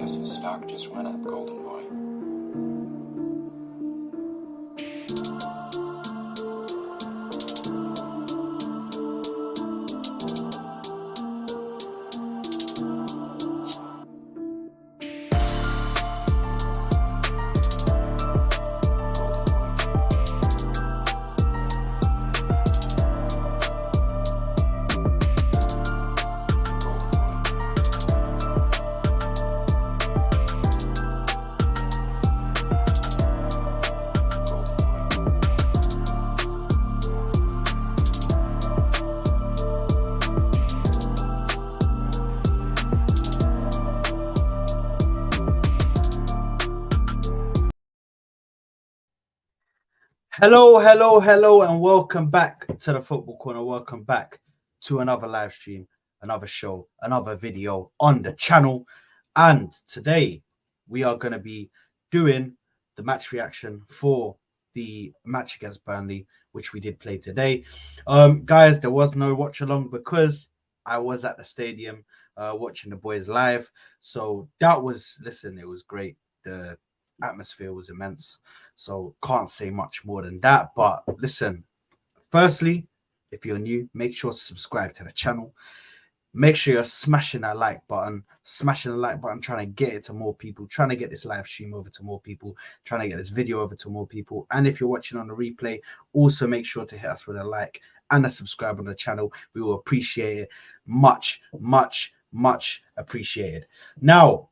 Guess your stock just went up, golden boy. Hello, and welcome back to the Football Corner. Welcome back to another live stream, another show, another video on the channel. And today we are going to be doing the match reaction for the match against Burnley, which we did play today. Guys, there was no watch along because I was at the stadium watching the boys live. So that was, listen, it was great. The atmosphere was immense, so can't say much more than that. But listen, firstly, if you're new, make sure to subscribe to the channel. Make sure you're smashing that like button, trying to get it to more people, trying to get this live stream over to more people, trying to get this video over to more people. And if you're watching on the replay, also make sure to hit us with a like and a subscribe on the channel. We will appreciate it. Much appreciated. Now,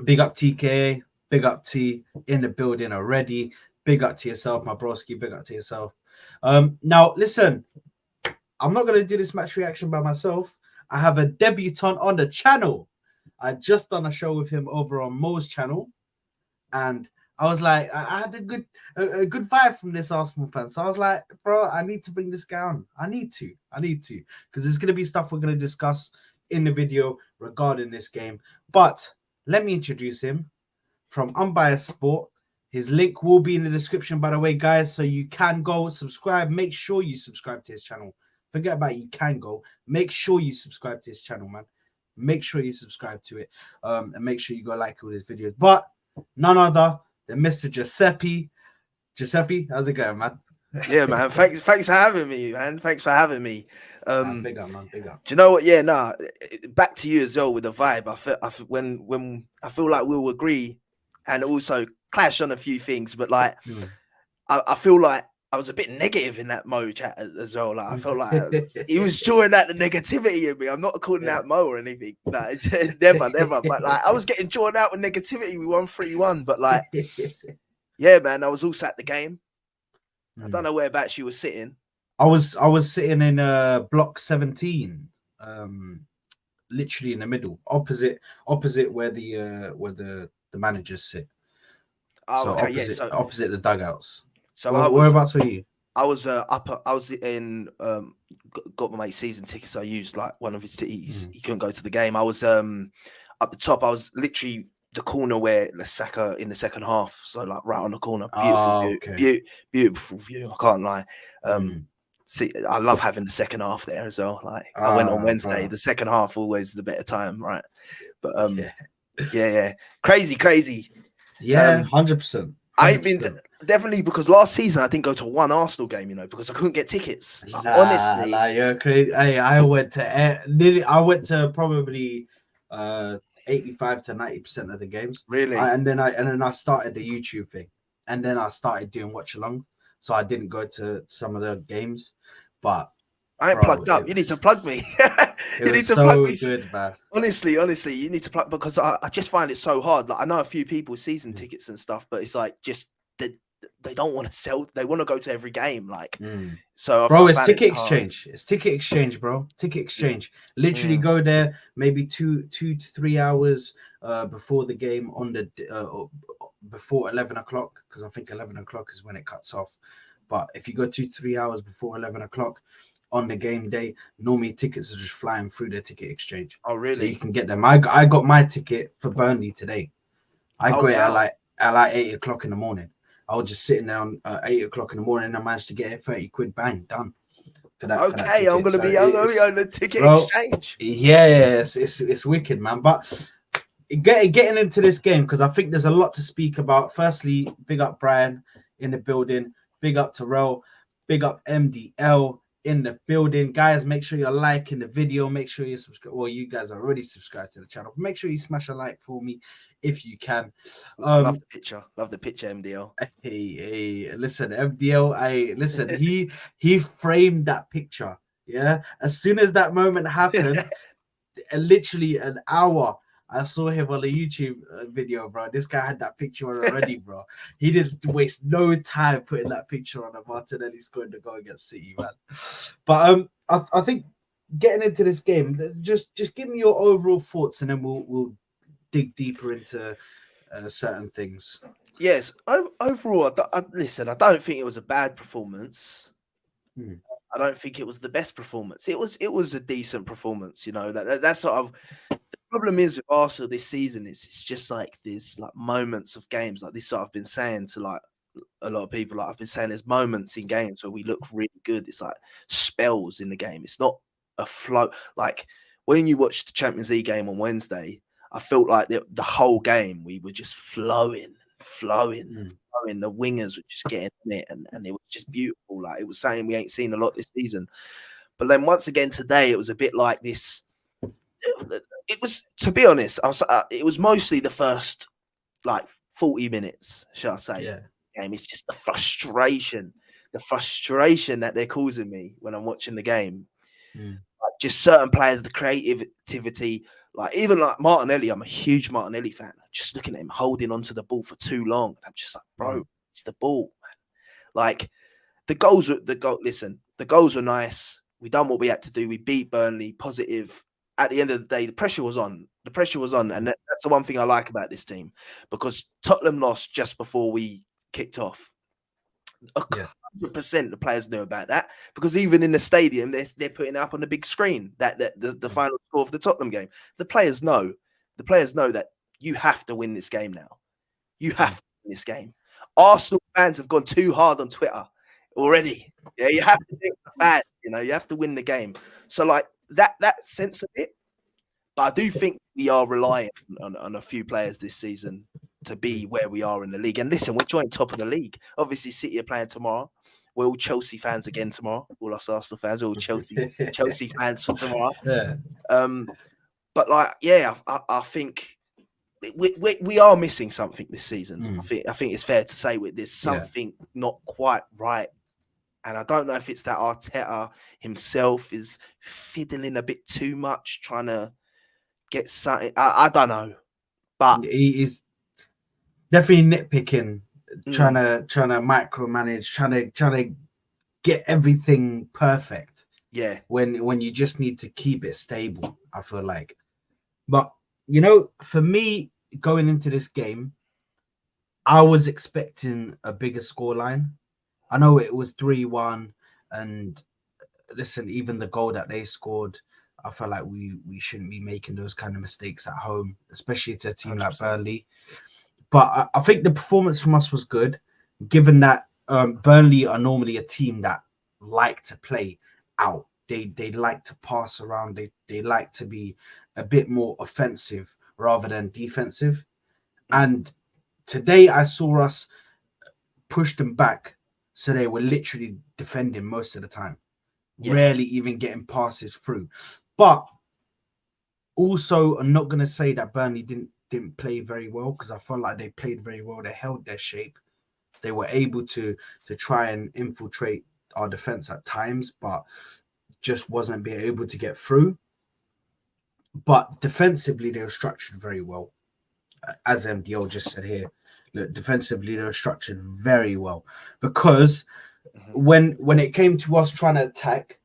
big up TK. Big up T in the building already. Big up to yourself, my broski. Big up to yourself. Now, listen, I'm not going to do this match reaction by myself. I have a debutant on the channel. I just done a show with him over on Mo's channel. And I was like, I had a good vibe from this Arsenal fan. So I was like, bro, I need to bring this guy on. I need to. Because there's going to be stuff we're going to discuss in the video regarding this game. But let me introduce him. From Unbiased Sport. His link will be in the description, by the way, guys, so you can go subscribe. Make sure you subscribe to his channel. Forget about you can go. Make sure you subscribe to his channel, man. Make sure you subscribe to it, and make sure you go like all his videos. But none other than Mr. Giuseppe. Giuseppe, how's it going, man? Yeah, man. Thanks for having me, man. Thanks for having me. Big up, man. Big up. Do you know what? Yeah, nah. Back to you as well with the vibe. I feel when I feel like we'll agree and also clash on a few things, but like I feel like I was a bit negative in that Mo chat as well. Like I felt like he was drawing out the negativity in me. I'm not calling out Mo or anything. Like never. But like I was getting drawn out with negativity. We won 3-1, but like yeah, man. I was also at the game. I don't know whereabouts you were sitting. I was sitting in block 17, literally in the middle, opposite where the managers sit. Oh, so okay, opposite the dugouts. So whereabouts were you? I was I was in got my mate's season tickets. So I used like one of his tickets. He couldn't go to the game. I was up the top. I was literally the corner where Saka in the second half. So like right on the corner. Beautiful view. I can't lie. See, I love having the second half there as well. Like I went on Wednesday. Bro. The second half always the better time, right? But yeah, crazy. Yeah, 100%. I ain't been definitely because last season I didn't go to one Arsenal game, because I couldn't get tickets. Honestly, you're crazy. Hey, I went to probably 85 to 90% of the games. Really, and then I started the YouTube thing, and then I started doing watch along. So I didn't go to some of the games, but I ain't plugged up. You need to plug me. You need to plug me. Good, man. Honestly, you need to plug because I just find it so hard. Like I know a few people season tickets and stuff, but it's like just they don't want to sell. They want to go to every game. Like so, bro, it's ticket exchange. It's ticket exchange, bro. Ticket exchange. Literally go there maybe 2 to 3 hours before the game on the before 11 o'clock, because I think 11 o'clock is when it cuts off. But if you go 2 to 3 hours before 11 o'clock on the game day, normally tickets are just flying through the ticket exchange. Oh, really? So you can get them. I got my ticket for Burnley today. I got it at like 8 o'clock in the morning. I was just sitting there at 8 o'clock in the morning and I managed to get it 30 quid, bang, done. For that I'm gonna be on the ticket exchange. Yeah, it's wicked, man. But getting into this game, because I think there's a lot to speak about. Firstly, big up Brian in the building, big up Terrell, big up MDL in the building. Guys, make sure you're liking the video. Make sure you subscribe. Well, you guys are already subscribed to the channel. Make sure you smash a like for me if you can. Love the picture, MDL. Hey, listen, MDL. Listen. He framed that picture. Yeah, as soon as that moment happened, literally an hour, I saw him on a YouTube video, bro. This guy had that picture on already, bro. He didn't waste no time putting that picture on. Martinelli scored the goal against City, man. But I think getting into this game, just give me your overall thoughts, and then we'll dig deeper into certain things. Yes, overall, listen, I don't think it was a bad performance. I don't think it was the best performance. It was a decent performance, you know. That's sort of the problem is with Arsenal this season is it's just like these like moments of games like this. What I've been saying to like a lot of people, like I've been saying, there's moments in games where we look really good. It's like spells in the game. It's not a flow. Like when you watched the Champions League game on Wednesday, I felt like the whole game we were just flowing. The wingers were just getting in it, and it was just beautiful. Like it was saying we ain't seen a lot this season. But then once again today, it was a bit like this. It was, to be honest, it was mostly the first like 40 minutes, shall I say? Yeah. Game. It's just the frustration that they're causing me when I'm watching the game. Like just certain players, the creativity. Like even like Martinelli, I'm a huge Martinelli fan. Just looking at him holding onto the ball for too long, I'm just like, bro, it's the ball, man. Like the goals were nice. We done what we had to do. We beat Burnley, positive. At the end of the day, the pressure was on. And that's the one thing I like about this team, because Tottenham lost just before we kicked off. 100% the players knew about that, because even in the stadium they're putting it up on the big screen that the final score of the Tottenham game. The players know that you have to win this game now. You have to win this game. Arsenal fans have gone too hard on Twitter already. Yeah, you have to do it for fans, you know, you have to win the game. So like that sense of it. But I do think we are relying on a few players this season to be where we are in the league. And listen, we're joint top of the league. Obviously, City are playing tomorrow. We're all Chelsea fans again tomorrow. All us Arsenal fans, we're all Chelsea fans for tomorrow. Yeah. But like, yeah, I think we are missing something this season. I think it's fair to say there's something not quite right. And I don't know if it's that Arteta himself is fiddling a bit too much, trying to get something. I don't know, but he is definitely nitpicking, trying to micromanage, trying to get everything perfect. Yeah, when you just need to keep it stable, I feel like. But you know, for me, going into this game, I was expecting a bigger scoreline. I know it was 3-1, and listen, even the goal that they scored, I felt like we shouldn't be making those kind of mistakes at home, especially to a team 100%. Like Burnley. But I think the performance from us was good, given that Burnley are normally a team that like to play out. They like to pass around. They like to be a bit more offensive rather than defensive. And today I saw us push them back, so they were literally defending most of the time, rarely even getting passes through. But also, I'm not going to say that Burnley didn't play very well, because I felt like they played very well. They held their shape. They were able to try and infiltrate our defense at times, but just wasn't being able to get through. But defensively, they were structured very well. As MDO just said here, look, defensively, they were structured very well, because when it came to us trying to attack,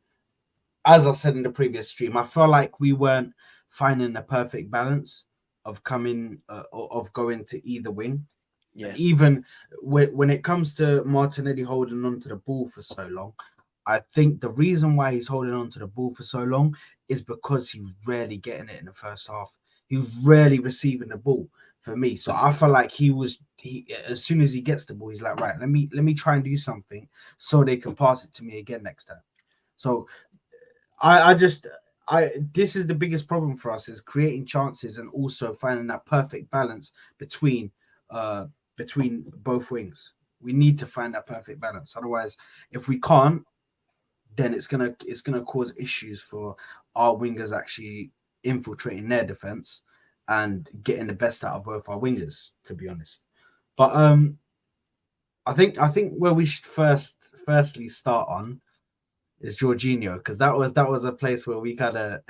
as I said in the previous stream, I felt like we weren't finding the perfect balance of going to either wing. Yeah. Even when it comes to Martinelli holding on to the ball for so long, I think the reason why he's holding on to the ball for so long is because he was rarely getting it in the first half. He was rarely receiving the ball for me. So I felt like he as soon as he gets the ball, he's like, right, let me try and do something so they can pass it to me again next time. So I this is the biggest problem for us, is creating chances and also finding that perfect balance between both wings. We need to find that perfect balance. Otherwise, if we can't, then it's gonna cause issues for our wingers actually infiltrating their defense and getting the best out of both our wingers, to be honest. But I think where we should firstly start on is Jorginho, because that was a place where we kind of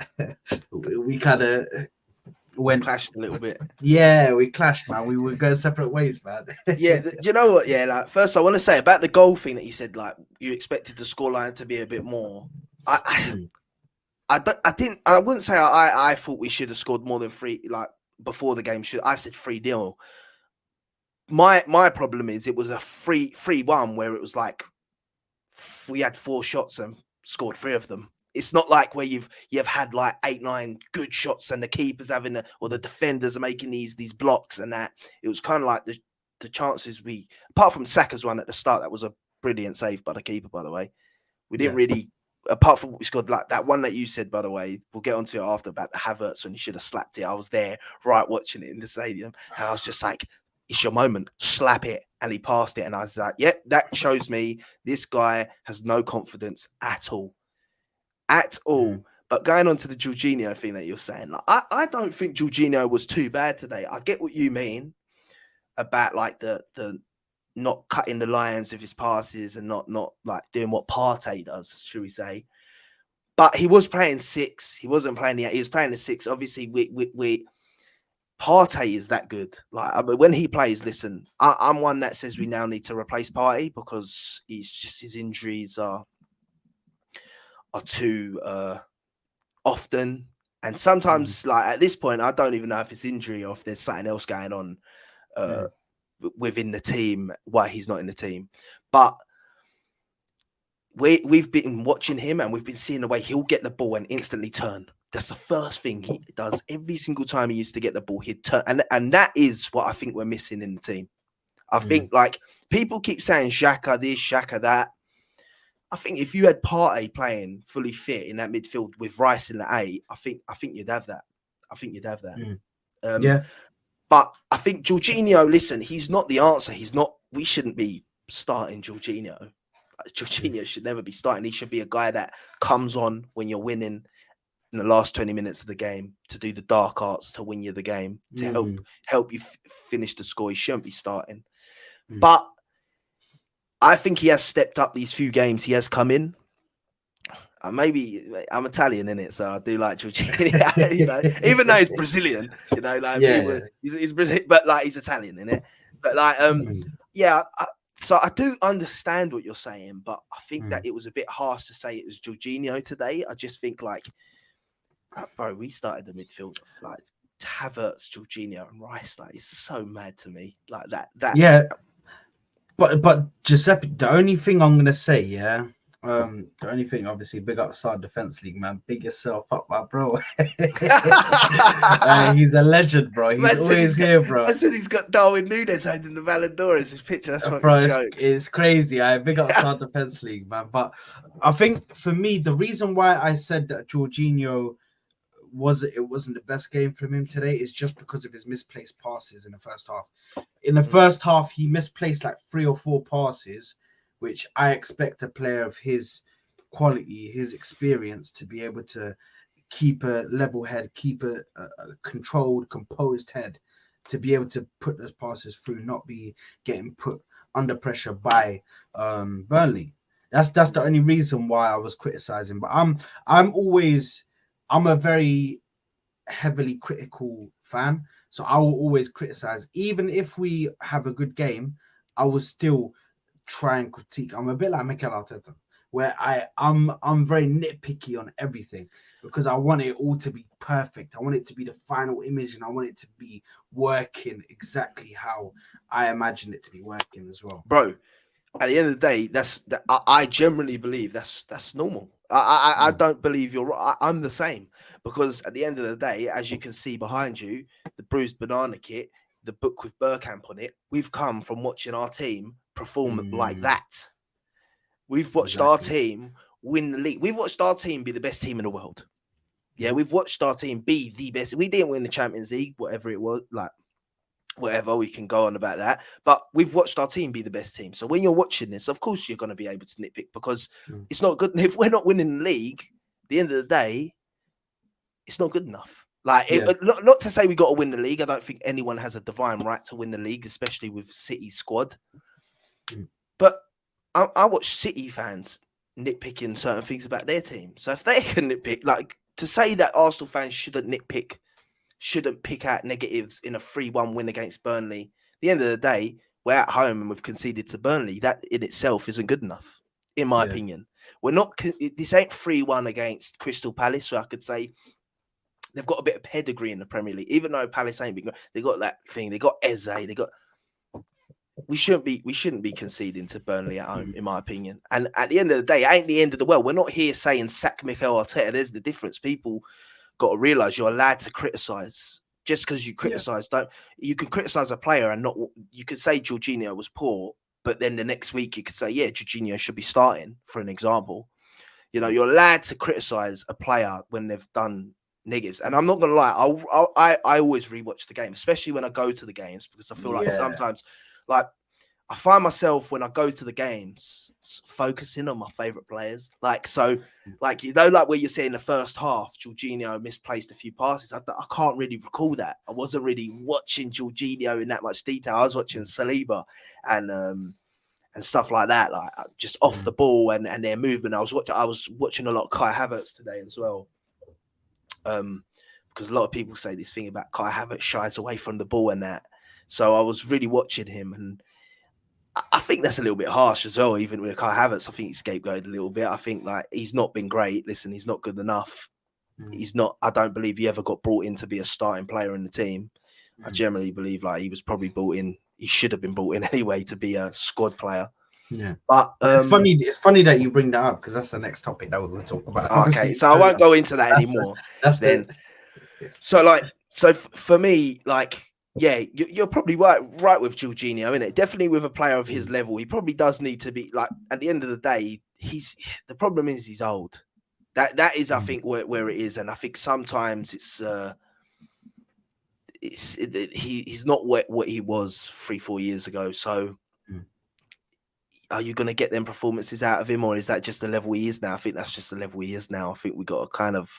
went clashed a little bit. Yeah, we clashed, man. We were going separate ways, man. Yeah, do you know what? Yeah, like first I want to say about the goal thing that you said, like you expected the scoreline to be a bit more. I wouldn't say I thought we should have scored more than 3, like before the game. I said 3-0. My problem is it was a 3-1 where it was like we had 4 shots and scored 3 of them. It's not like where you've had like 8-9 good shots and the keepers having or the defenders are making these blocks and that. It was kind of like the chances apart from Saka's one at the start, that was a brilliant save by the keeper, by the way. We didn't really, apart from what we scored, like that one that you said, by the way, we'll get onto it after, about the Havertz when he should have slapped it. I was there right watching it in the stadium and I was just like, it's your moment, slap it. And he passed it. And I was like, yep, that shows me this guy has no confidence at all. At all. Mm. But going on to the Jorginho thing that you're saying, like, I don't think Jorginho was too bad today. I get what you mean about like the not cutting the lines of his passes and not like doing what Partey does, should we say. But he was playing 6. He wasn't playing he was playing the 6. Obviously, we Partey is that good. Like when he plays, listen, I'm one that says we now need to replace Partey because his injuries are too often, and sometimes like at this point, I don't even know if it's injury or if there's something else going on within the team why he's not in the team. But we've been watching him and we've been seeing the way he'll get the ball and instantly turn. That's the first thing he does every single time he used to get the ball. He'd turn, and that is what I think we're missing in the team. I think like people keep saying Xhaka this, Xhaka that. I think if you had Partey playing fully fit in that midfield with Rice in the 8, I think you'd have that. Yeah. But I think Jorginho, listen, he's not the answer. We shouldn't be starting Jorginho. Jorginho should never be starting. He should be a guy that comes on when you're winning in the last 20 minutes of the game to do the dark arts to win you the game, to help you finish the score. He shouldn't be starting. But I think he has stepped up these few games. He has come in. Maybe I'm Italian, innit? So I do like Jorginho, you know, even though he's Brazilian, you know, like he's Brazilian, but like he's Italian, innit? But like, so I do understand what you're saying, but I think that it was a bit harsh to say it was Jorginho today. I just think like, bro, we started the midfield like Havertz, Jorginho, and Rice. Like, it's so mad to me, like that. Yeah. But Giuseppe, the only thing I'm gonna say, the only thing, obviously, big up Side Defense League, man. Big yourself up, my bro. He's a legend, bro. He's always here, bro. I said he's got Darwin Núñez holding the Ballon d'Or as his picture. That's fucking jokes. It's crazy. I big up Side Defense League, man. But I think for me, the reason why I said that Jorginho wasn't the best game from him today is just because of his misplaced passes in the first half. In the first half, he misplaced like 3 or 4 passes, which I expect a player of his quality, his experience, to be able to keep a level head, keep a controlled, composed head, to be able to put those passes through, not be getting put under pressure by Burnley. That's the only reason why I was criticizing. But I'm a very heavily critical fan, so I will always criticize. Even if we have a good game, I will still try and critique. I'm a bit like Mikel Arteta, where I'm very nitpicky on everything because I want it all to be perfect. I want it to be the final image, and I want it to be working exactly how I imagine it to be working as well. Bro, at the end of the day, I generally believe that's normal. I don't believe you're right. I'm the same, because at the end of the day, as you can see behind you, the bruised banana kit, the book with Burkamp on it, we've come from watching our team perform like that. We've watched our team win the league. We've watched our team be the best team in the world. Yeah, we've watched our team be the best. We didn't win the Champions League, whatever it was, like whatever, we can go on about that. But we've watched our team be the best team. So when you're watching this, of course you're going to be able to nitpick because it's not good. If we're not winning the league, at the end of the day, it's not good enough. Like, not to say we got to win the league. I don't think anyone has a divine right to win the league, especially with City's squad. But I watch City fans nitpicking certain things about their team. So if they can nitpick, like to say that Arsenal fans shouldn't pick out negatives in a 3-1 win against Burnley. At the end of the day, we're at home and we've conceded to Burnley. That in itself isn't good enough, in my opinion. We're not. This ain't 3-1 against Crystal Palace, so I could say they've got a bit of pedigree in the Premier League. Even though Palace ain't been good, they got that thing. They got Eze. They got. We shouldn't be conceding to Burnley at home, in my opinion. And at the end of the day, it ain't the end of the world. We're not here saying sack Mikel Arteta. There's the difference. People got to realize you're allowed to criticize. Just because you criticize, you can criticize a player and not. You could say Jorginho was poor, but then the next week you could say, yeah, Jorginho should be starting, for an example. You know, you're allowed to criticize a player when they've done negatives. And I'm not gonna lie, I always rewatch the game, especially when I go to the games, because I feel like sometimes, like, I find myself when I go to the games focusing on my favorite players. Like, so, like, you know, like where you're saying the first half, Jorginho misplaced a few passes. I can't really recall that. I wasn't really watching Jorginho in that much detail. I was watching Saliba and stuff like that, like just off the ball and their movement. I was watching a lot of Kai Havertz today as well. Because a lot of people say this thing about Kai Havertz shies away from the ball and that. So I was really watching him, and I think that's a little bit harsh as well. Even with Kai Havertz, I think he's scapegoated a little bit. I think like he's not been great. Listen, he's not good enough. He's not. I don't believe he ever got brought in to be a starting player in the team. I generally believe like he was probably brought in. He should have been brought in anyway to be a squad player. Yeah, but it's funny that you bring that up because that's the next topic that we'll talk about. Okay, so I won't go into that anymore. So for me, like, yeah, you're probably right with Jorginho, innit? Definitely with a player of his level, he probably does need to be like. At the end of the day, the problem is he's old. That is, I think, where it is, and I think sometimes he's not what he was 3-4 years ago. So, are you going to get them performances out of him, or is that just the level he is now? I think that's just the level he is now. I think we got to kind of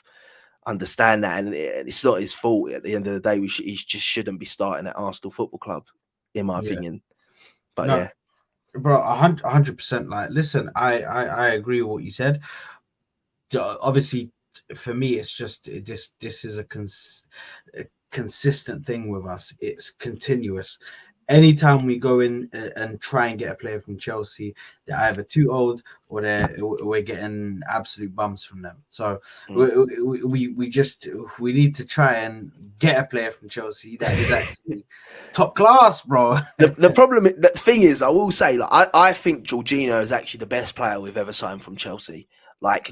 understand that, and it's not his fault. At the end of the day, he just shouldn't be starting at Arsenal Football Club, in my opinion. But no, bro, 100%. Like, listen, I agree with what you said. Obviously, for me, it's just this is a consistent thing with us. It's continuous. Anytime we go in and try and get a player from Chelsea, they're either too old or we're getting absolute bums from them. So we need to try and get a player from Chelsea that is actually top class, bro. The problem, the thing is, I will say, like, I think Jorginho is actually the best player we've ever signed from Chelsea. Like,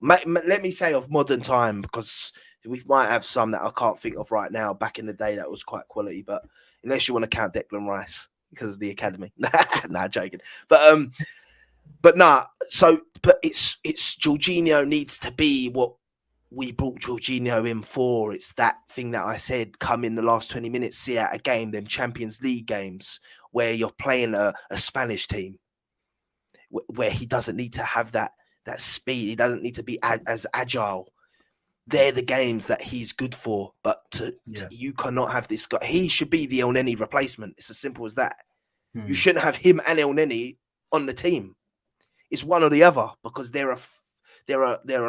let me say of modern time, because we might have some that I can't think of right now. Back in the day, that was quite quality, but unless you want to count Declan Rice because of the academy. Nah, joking. But nah. So, but it's Jorginho needs to be what we brought Jorginho in for. It's that thing that I said, come in the last 20 minutes, see out a game, them Champions League games where you're playing a Spanish team, where he doesn't need to have that speed. He doesn't need to be as agile. They're the games that he's good for, but you cannot have this guy. He should be the El Neni replacement. It's as simple as that. You shouldn't have him and El Neni on the team. It's one or the other, because they're a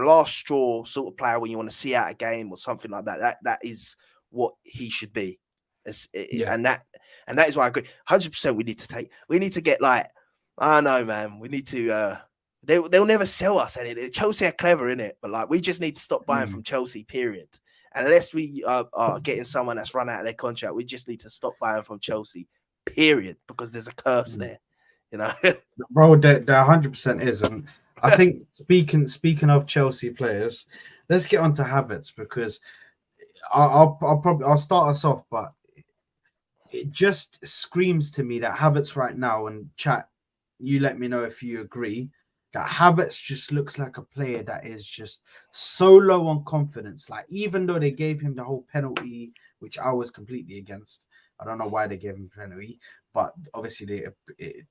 last straw sort of player when you want to see out a game or something like that. That is what he should be. And that is why I agree. 100%. We need to get, like, I don't know, man. We need to. They'll never sell us anything. Chelsea are clever in it, but like, we just need to stop buying from Chelsea, period. And unless we are getting someone that's run out of their contract, we just need to stop buying from Chelsea, period, because there's a curse there, you know. Bro, there 100% is. And I think speaking of Chelsea players, let's get on to Havertz, because I'll start us off, but it just screams to me that Havertz right now, and chat, you let me know if you agree, that Havertz just looks like a player that is just so low on confidence. Like, even though they gave him the whole penalty, which I was completely against. I don't know why they gave him a penalty, but obviously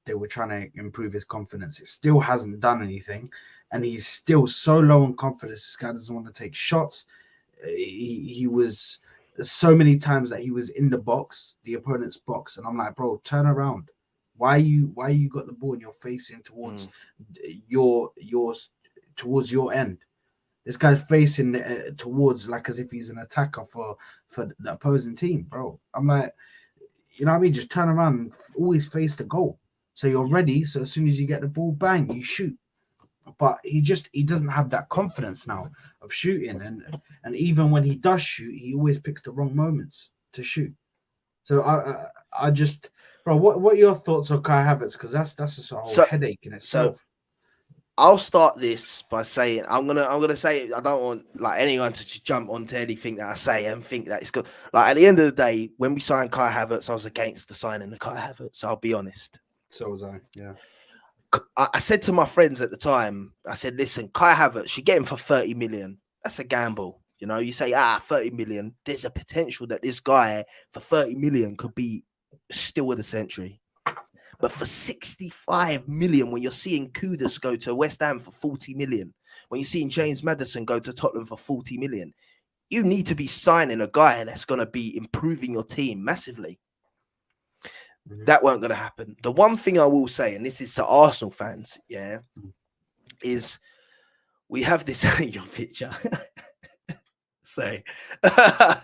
they were trying to improve his confidence. It still hasn't done anything, and he's still so low on confidence. This guy doesn't want to take shots. He was so many times that he was in the box, the opponent's box, and I'm like, bro, turn around. Why you got the ball and you're facing towards towards your end? This guy's facing towards, like, as if he's an attacker for the opposing team, bro. I'm like, you know what I mean? Just turn around and always face the goal. So you're ready. So as soon as you get the ball, bang, you shoot. But he doesn't have that confidence now of shooting, and even when he does shoot, he always picks the wrong moments to shoot. So I just, bro, what are your thoughts on Kai Havertz? Because that's just a whole headache in itself. So I'll start this by saying I'm gonna say I don't want like anyone to just jump onto anything that I say and think that it's good. Like, at the end of the day, when we signed Kai Havertz, I was against the signing of Kai Havertz. I'll be honest. So was I. Yeah. I said to my friends at the time, I said, listen, Kai Havertz, you get him for 30 million. That's a gamble. You know, you say, 30 million. There's a potential that this guy for 30 million could be still of the century. But for 65 million, when you're seeing Kudus go to West Ham for 40 million, when you're seeing James Maddison go to Tottenham for 40 million, you need to be signing a guy that's going to be improving your team massively. That weren't going to happen. The one thing I will say, and this is to Arsenal fans, is we have this your picture. Sorry. Yeah.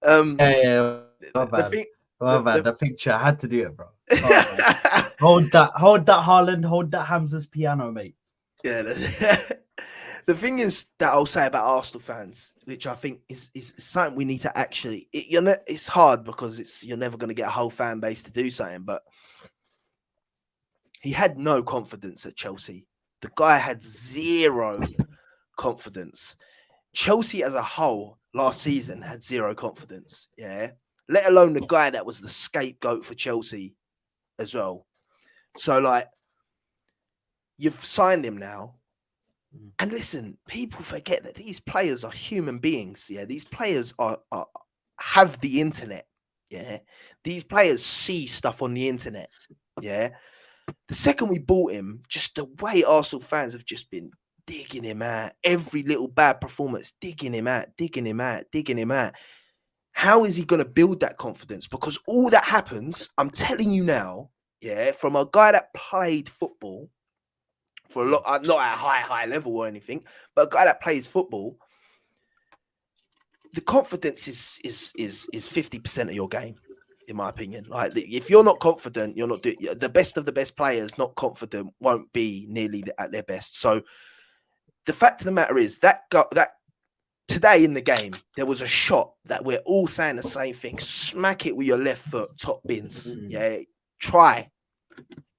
The picture, I had to do it, bro. Hold that, Haaland, hold that Hamza's piano, mate. Yeah. The thing is that I'll say about Arsenal fans, which I think is something we need to actually. It's hard because you're never going to get a whole fan base to do something. But he had no confidence at Chelsea. The guy had zero confidence. Chelsea as a whole last season had zero confidence. Yeah, let alone the guy that was the scapegoat for Chelsea as well. So, like, you've signed him now. And listen, people forget that these players are human beings. Yeah, these players have the internet. Yeah, these players see stuff on the internet. Yeah, the second we bought him, just the way Arsenal fans have just been digging him out, every little bad performance, digging him out. How is he going to build that confidence? Because all that happens, I'm telling you now, from a guy that played football for a lot, not at a high level or anything, but a guy that plays football, the confidence is 50% of your game, in my opinion. Like, if you're not confident, you're not doing the best of the best players. Not confident won't be nearly at their best. So the fact of the matter is that today in the game there was a shot that we're all saying the same thing: smack it with your left foot, top bins. Yeah, try.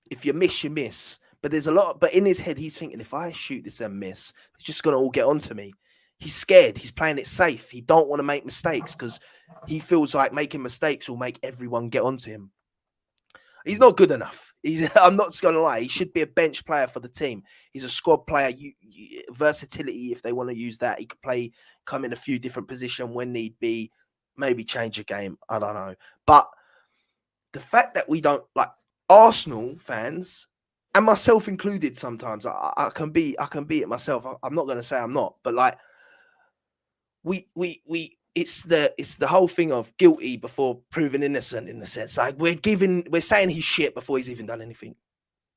If you miss, you miss. But there's a lot. But in his head, he's thinking, if I shoot this and miss, it's just gonna all get onto me. He's scared. He's playing it safe. He don't want to make mistakes because he feels like making mistakes will make everyone get onto him. He's not good enough. I'm not going to lie. He should be a bench player for the team. He's a squad player. Versatility, if they want to use that. He could come in a few different positions when need be, maybe change a game. I don't know. But the fact that we don't, like, Arsenal fans, and myself included sometimes, I can be it myself. I'm not going to say I'm not, but like, it's the whole thing of guilty before proven innocent, in the sense, like, we're saying he's shit before he's even done anything.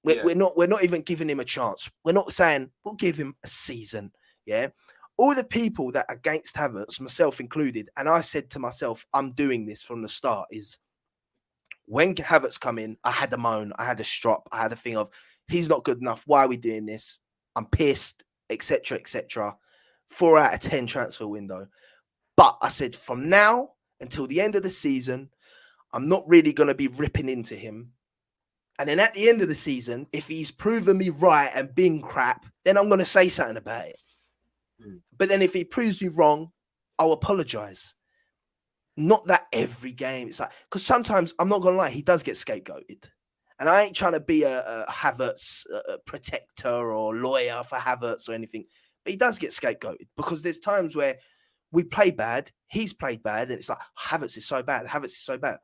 We're not even giving him a chance. We're not saying we'll give him a season. Yeah, all the people that are against Havertz, myself included, and I said to myself, I'm doing this from the start, is when Havertz come in, I had a moan, I had a strop, I had a thing of, he's not good enough. Why are we doing this? I'm pissed, etc., etc. 4 out of 10 transfer window. But I said, from now until the end of the season, I'm not really going to be ripping into him. And then at the end of the season, if he's proven me right and been crap, then I'm going to say something about it. But then if he proves me wrong, I'll apologize. Not that every game. It's like, because sometimes, I'm not going to lie, he does get scapegoated. And I ain't trying to be a Havertz protector or lawyer for Havertz or anything. But he does get scapegoated because there's times where we play bad, he's played bad, and it's like, Havertz is so bad, Havertz is so bad.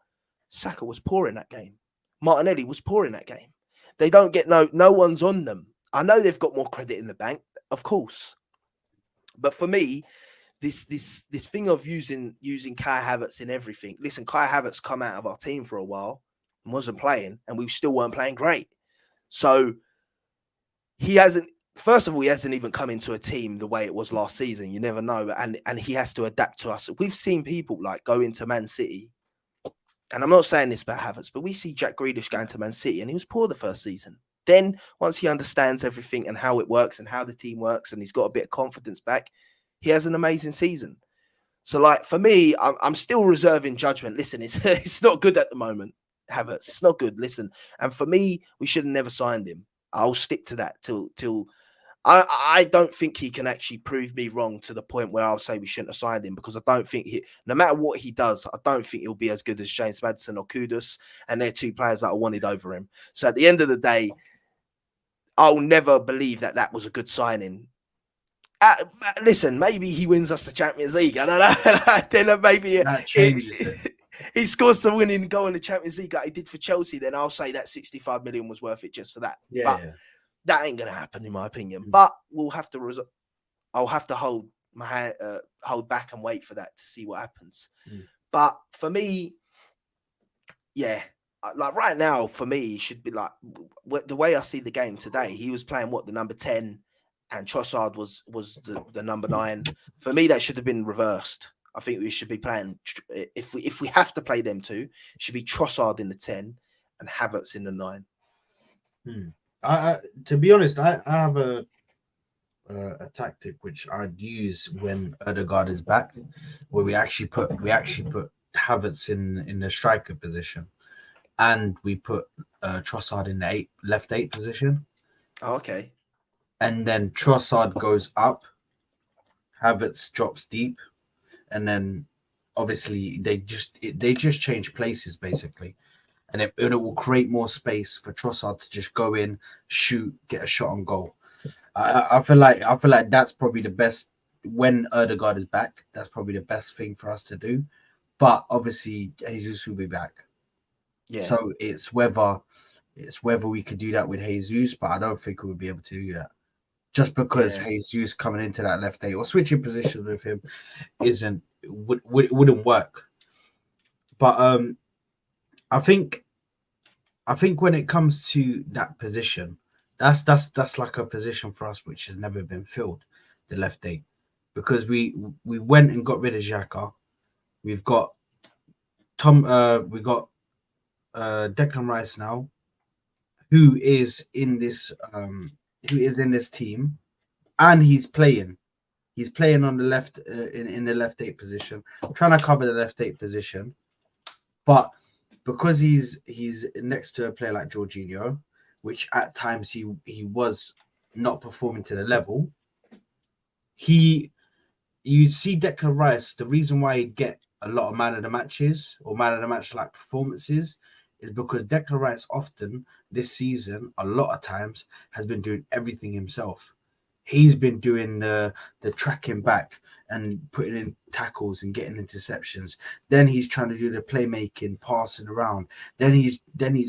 Saka was poor in that game. Martinelli was poor in that game. They don't get no one's on them. I know they've got more credit in the bank, of course. But for me, this thing of using Kai Havertz in everything. Listen, Kai Havertz come out of our team for a while and wasn't playing, and we still weren't playing great. So he hasn't. First of all, he hasn't even come into a team the way it was last season. You never know, and he has to adapt to us. We've seen people like go into Man City, and I'm not saying this about Havertz, but we see Jack Grealish going to Man City, and he was poor the first season. Then once he understands everything and how it works and how the team works, and he's got a bit of confidence back, he has an amazing season. So, like, for me, I'm still reserving judgment. Listen, it's not good at the moment, Havertz. It's not good. Listen, and for me, we should have never signed him. I'll stick to that till I don't think he can actually prove me wrong to the point where I'll say we shouldn't have signed him, because I don't think no matter what he does, I don't think he'll be as good as James Maddison or Kudus, and they're two players that I wanted over him. So at the end of the day, I'll never believe that was a good signing. Listen, maybe he wins us the Champions League. I don't know. Then maybe that changes it. He scores the winning goal in the Champions League like he did for Chelsea. Then I'll say that 65 million was worth it just for that. Yeah, but that ain't gonna happen in my opinion. But we'll have to. I'll have to hold back and wait for that to see what happens. But for me, yeah. Like right now, for me, he should be like the way I see the game today. He was playing the number 10, and Trossard was the number 9. For me, that should have been reversed. I think we should be playing, if we have to play them two, it should be Trossard in the 10 and Havertz in the 9. To be honest, I have a tactic which I'd use when Ødegaard is back, where we actually put Havertz in the striker position, and we put Trossard in the left 8 position. Oh, okay. And then Trossard goes up, Havertz drops deep, and then obviously they just change places basically, and it will create more space for Trossard to just go in, shoot, get a shot on goal. I feel like that's probably the best when Ødegaard is back. That's probably the best thing for us to do. But obviously Jesus will be back. Yeah. So it's whether we could do that with Jesus, but I don't think we would be able to do that. Just because Jesus coming into that left 8 or switching positions with him wouldn't work. But I think when it comes to that position, that's like a position for us which has never been filled, the left 8, because we went and got rid of Xhaka. We've got Declan Rice now, who is in this team, and he's playing on the left in the left 8 position, trying to cover the left 8 position. But because he's next to a player like Jorginho, which at times he was not performing to the level, you see Declan Rice, the reason why he'd get a lot of man of the matches or man of the match like performances is because Declan Rice often this season, a lot of times, has been doing everything himself. He's been doing the tracking back and putting in tackles and getting interceptions. Then he's trying to do the playmaking, passing around. Then he's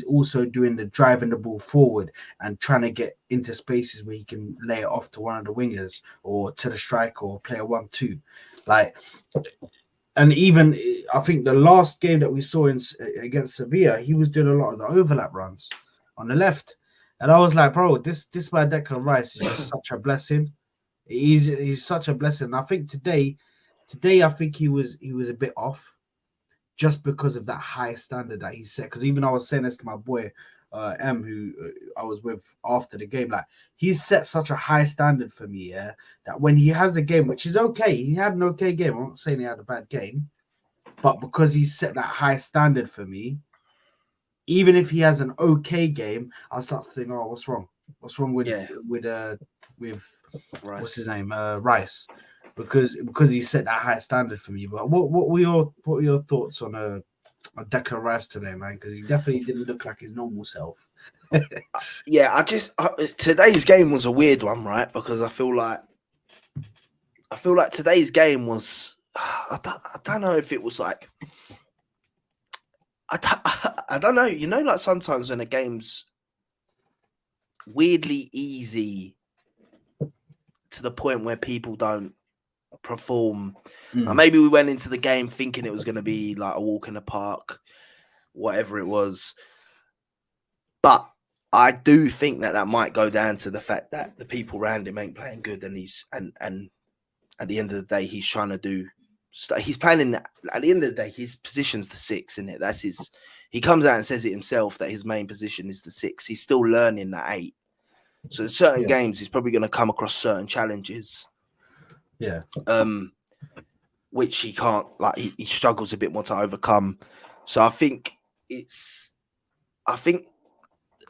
also doing the driving the ball forward and trying to get into spaces where he can lay it off to one of the wingers or to the striker or player 1-2. Like, and even I think the last game that we saw against Sevilla, he was doing a lot of the overlap runs on the left. And I was like, bro, this by Declan Rice is just such a blessing. He's such a blessing. And I think today I think he was a bit off just because of that high standard that he set. Because even I was saying this to my boy M, who I was with after the game, like he's set such a high standard for me, that when he has a game, which is okay, he had an okay game. I'm not saying he had a bad game, but because he's set that high standard for me, even if he has an okay game, I'll start to think, oh, what's wrong? What's wrong with Rice. What's his name? Rice. Because he set that high standard for me. But what were your thoughts on Declan Rice today, man, because he definitely didn't look like his normal self. Yeah, today's game was a weird one, right? Because I feel like today's game was I don't know if it was like I don't know. You know, like sometimes when a game's weirdly easy to the point where people don't perform. Like maybe we went into the game thinking it was going to be like a walk in the park, whatever it was. But I do think that might go down to the fact that the people around him ain't playing good, and and at the end of the day, he's trying to do. He's playing in. At the end of the day, his position's the 6, isn't it? That's his. He comes out and says it himself that his main position is the 6. He's still learning that 8. So in certain games, he's probably going to come across certain challenges. Yeah. Which he can't, like, he struggles a bit more to overcome. So I think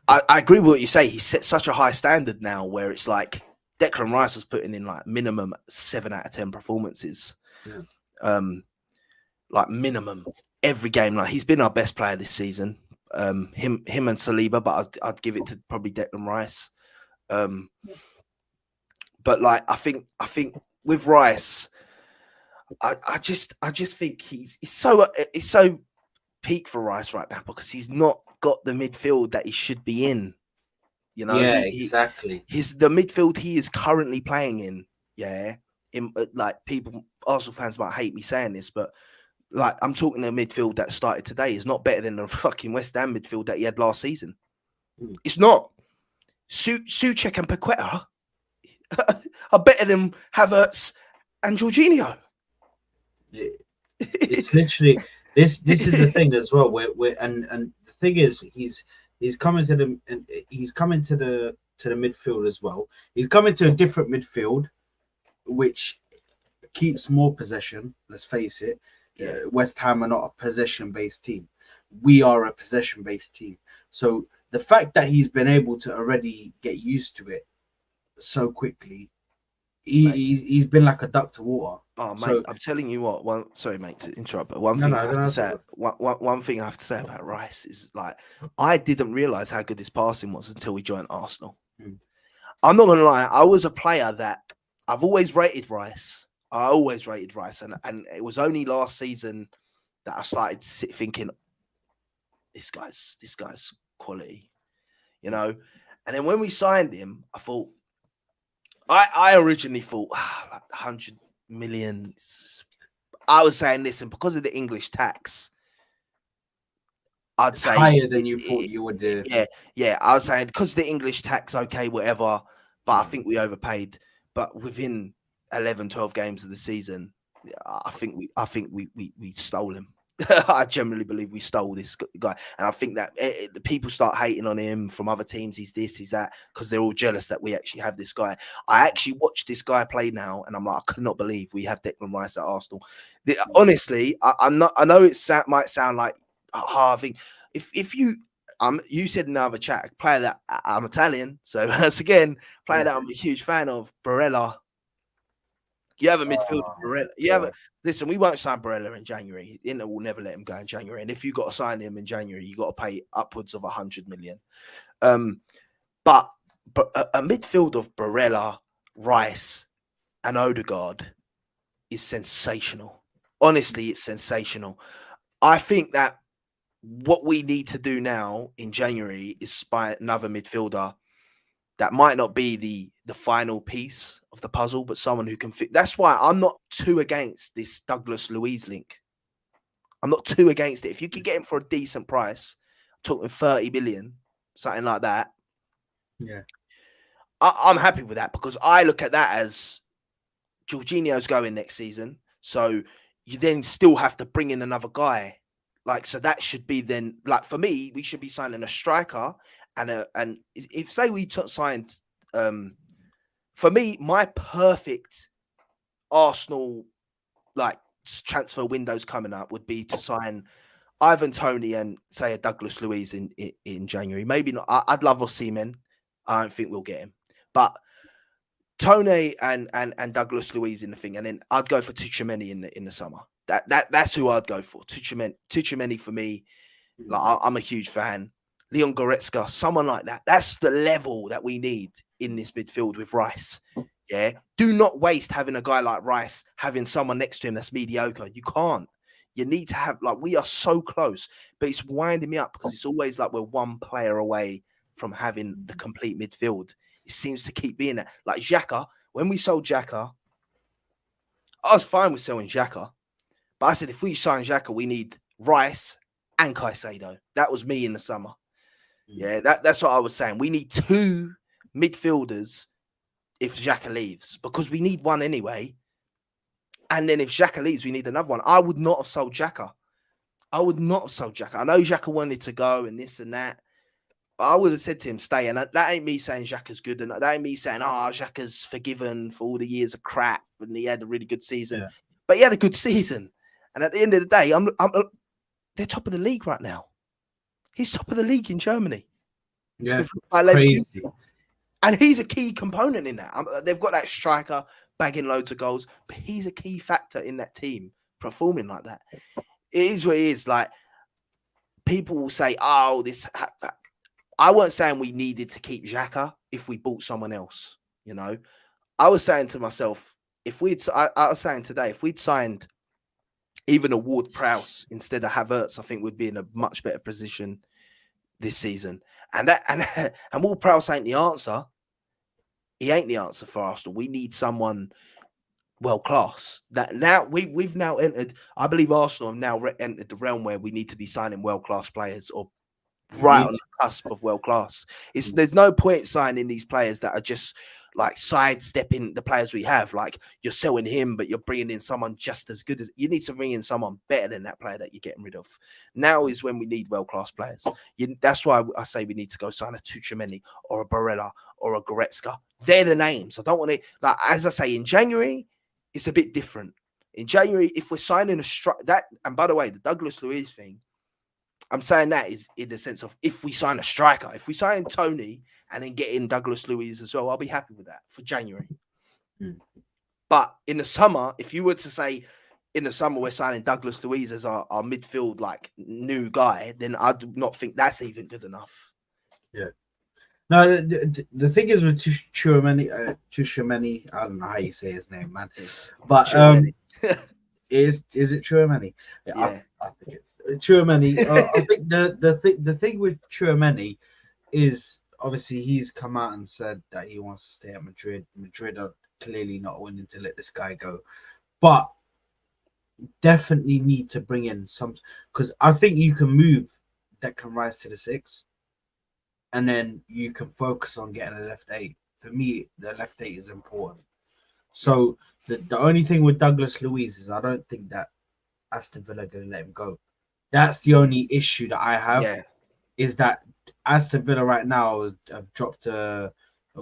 I agree with what you say. He set such a high standard now where it's like Declan Rice was putting in like minimum 7 out of 10 performances. Yeah. Like minimum every game. Like he's been our best player this season. Him and Saliba, but I'd give it to probably Declan Rice. But like I think with Rice, I just think it's so peak for Rice right now because he's not got the midfield that he should be in. You know, exactly. The midfield he is currently playing in. Yeah, like people, Arsenal fans might hate me saying this, but like I'm talking the midfield that started today is not better than the fucking West Ham midfield that he had last season. It's not. Souček and Paqueta are better than Havertz and Jorginho. It's literally this is the thing as well. Where and the thing is he's coming to the midfield as well. He's coming to a different midfield, which keeps more possession. Let's face it. West Ham are not a possession-based team. We are a possession-based team. So the fact that he's been able to already get used to it so quickly, he's been like a duck to water. Oh, mate, I'm telling you what. Sorry, mate, to interrupt, but one thing I have to say. One thing I have to say about Rice is like I didn't realize how good his passing was until we joined Arsenal. I'm not gonna lie, I was a player that I've always rated Rice. I always rated Rice, and it was only last season that I started thinking, this guy's quality, you know. And then when we signed him, I thought, I originally thought like 100 million. I was saying, listen, because of the English tax, I'd say higher than you thought you would do. Yeah. I was saying because of the English tax, okay, whatever. But I think we overpaid. But within 11, 12 games of the season, I think we stole him. I generally believe we stole this guy, and I think that the people start hating on him from other teams. He's this, he's that, because they're all jealous that we actually have this guy. I actually watched this guy play now, and I'm like, I could not believe we have Declan Rice at Arsenal. Honestly, I'm not. I know it might sound like I think if you you said in another chat, player that I'm Italian, so once again, player that I'm a huge fan of, Barella. You have a midfield, Barella. Listen, we won't sign Barella in January. Inter will never let him go in January. And if you got to sign him in January, you got to pay upwards of 100 million. But a midfield of Barella, Rice, and Odegaard is sensational. Honestly, it's sensational. I think that what we need to do now in January is spy another midfielder that might not be the final piece of the puzzle, but someone who can fit. That's why I'm not too against this Douglas Luiz link. I'm not too against it. If you could get him for a decent price, I'm talking 30 million, something like that. Yeah. I'm happy with that because I look at that as Jorginho's going next season. So you then still have to bring in another guy. Like, so that should be then, like, for me, we should be signing a striker and if say we signed, for me, my perfect Arsenal like transfer windows coming up would be to sign Ivan Toney and say a Douglas Luiz in January. Maybe not. I'd love Osimhen. I don't think we'll get him, but Toney and Douglas Luiz in the thing, and then I'd go for Tchouaméni in the summer. That's who I'd go for. Tuchemeni for me. Like I'm a huge fan. Leon Goretzka, someone like that. That's the level that we need in this midfield with Rice. Yeah. Do not waste having a guy like Rice, having someone next to him that's mediocre. You can't. You need to have, like, we are so close, but it's winding me up because it's always like we're one player away from having the complete midfield. It seems to keep being that. Like Xhaka, when we sold Xhaka, I was fine with selling Xhaka, but I said if we sign Xhaka, we need Rice and Caicedo. That was me in the summer. Yeah, that's what I was saying. We need two midfielders if Xhaka leaves, because we need one anyway. And then if Xhaka leaves, we need another one. I would not have sold Xhaka. I would not have sold Xhaka. I know Xhaka wanted to go and this and that, but I would have said to him, stay. And that ain't me saying Xhaka's good. And that ain't me saying, Xhaka's forgiven for all the years of crap and he had a really good season. Yeah. But he had a good season. And at the end of the day, they're top of the league right now. He's top of the league in Germany. Yeah, it's crazy. And he's a key component in that. They've got that striker bagging loads of goals, but he's a key factor in that team performing like that. It is what it is. Like, people will say, I weren't saying we needed to keep Xhaka if we bought someone else, you know. I was saying to myself, I was saying today, if we'd signed even a Ward-Prowse instead of Havertz, I think we'd be in a much better position this season. And Ward-Prowse ain't the answer. He ain't the answer for Arsenal. We need someone world class. That now we've now entered. I believe Arsenal have now entered the realm where we need to be signing world class players, or right on the cusp of world class. There's no point signing these players that are just like sidestepping the players we have. Like, you're selling him, but you're bringing in someone just as good as you need to bring in someone better than that player that you're getting rid of. Now is when we need world class players. That's why I say we need to go sign a Tuchemeni or a Barella or a Goretzka. They're the names. I don't want to, like, as I say, in January, it's a bit different. In January, if we're signing and by the way, the Douglas Luiz thing, I'm saying that is in the sense of if we sign a striker, if we sign Tony and then get in Douglas Luiz as well, I'll be happy with that for January. But in the summer, if you were to say in the summer we're signing Douglas Luiz as our midfield, like, new guy, then I do not think that's even good enough. Yeah. No, the thing is with Tuchemeni, I don't know how you say his name, man. But is it Tchouaméni? Yeah, I think it's Tchouaméni. I think the thing with Tchouaméni is obviously he's come out and said that he wants to stay at Madrid. Madrid are clearly not willing to let this guy go, but definitely need to bring in some, because I think you can move Declan Rice to the 6, and then you can focus on getting a left 8. For me, the left 8 is important. So the only thing with Douglas Luiz is I don't think that Aston Villa are going to let him go. That's the only issue that I have. Yeah. Is that Aston Villa right now have dropped what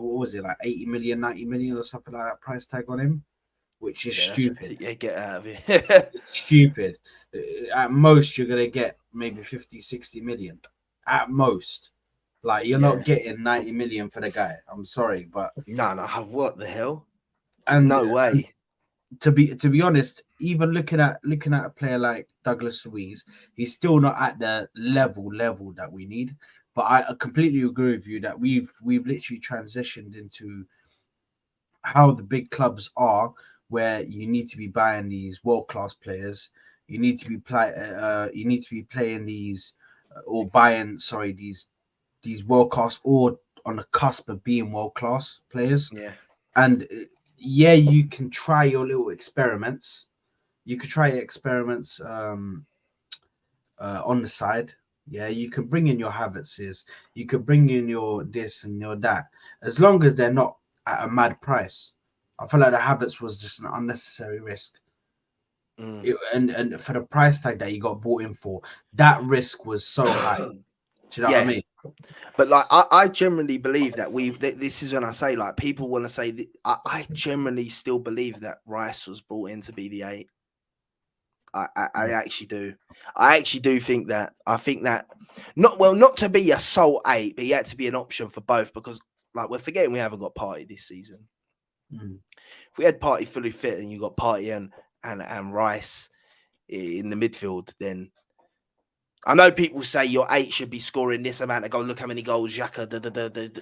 was it, like 80 million, 90 million or something like that price tag on him, which is stupid. Yeah, get out of here. It's stupid. At most, you're going to get maybe 50, 60 million. At most. Like, you're not getting 90 million for the guy. I'm sorry, but... No, what the hell? And no way. To be honest, even looking at a player like Douglas Luiz, he's still not at the level that we need. But I completely agree with you that we've literally transitioned into how the big clubs are, where you need to be buying these world-class players. You need to be playing these or buying these world-class or on the cusp of being world-class players. Yeah. And you can try your little experiments. You could try experiments on the side. Yeah, you can bring in your Havertzes. You could bring in your this and your that. As long as they're not at a mad price. I feel like the Havertz was just an unnecessary risk. And for the price tag that he got bought in for, that risk was so high. Do you know what I mean? But like, I generally believe that this is when I say, like, people want to say that, I generally still believe that Rice was brought in to be the 8. I actually do. I actually do think that. I think that not to be a sole 8, but he had to be an option for both, because, like, we're forgetting we haven't got Partey this season. If we had Partey fully fit and you got Partey and Rice, in the midfield, then I know people say your 8 should be scoring this amount of goals. Look how many goals Xhaka.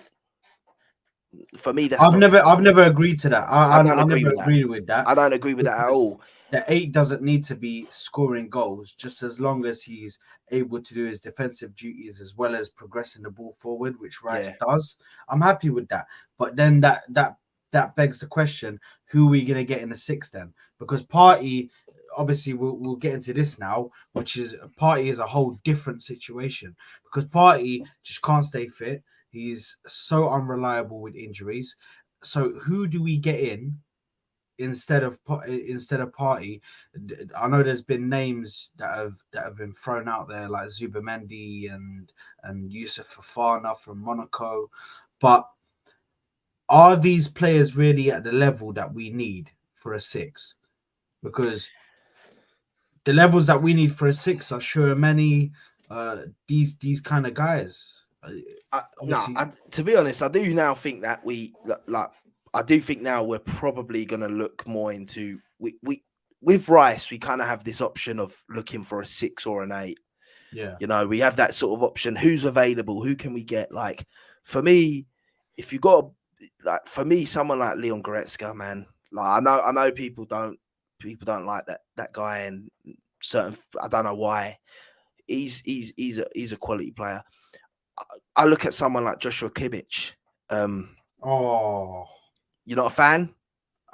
For me, that's I've not. never agreed to that. I I don't agree never with that. agreed with that. I don't agree with that at Because all. the 8 doesn't need to be scoring goals, just as long as he's able to do his defensive duties as well as progressing the ball forward, which Rice Yeah. does. I'm happy with that. But then that begs the question: who are we gonna get in the 6 then? Because Partey, obviously, we'll get into this now, which is Partey is a whole different situation because Partey just can't stay fit. He's so unreliable with injuries. So who do we get in instead of Partey? I know there's been names that have been thrown out there like Zubamendi and Yusuf Fofana from Monaco, but are these players really at the level that we need for a 6? Because the levels that we need for a 6 are Tchouaméni, these kind of guys. Obviously, To be honest, I do now think that I do think now we're probably going to look more into we with Rice. We kind of have this option of looking for a 6 or an 8. yeah. You know, we have that sort of option. Who's available? Who can we get? Like for me, if you got someone like Leon Goretzka, man. Like I know people don't like that guy, and certain I don't know why. He's a quality player. I look at someone like Joshua Kimmich. Oh, You're not a fan?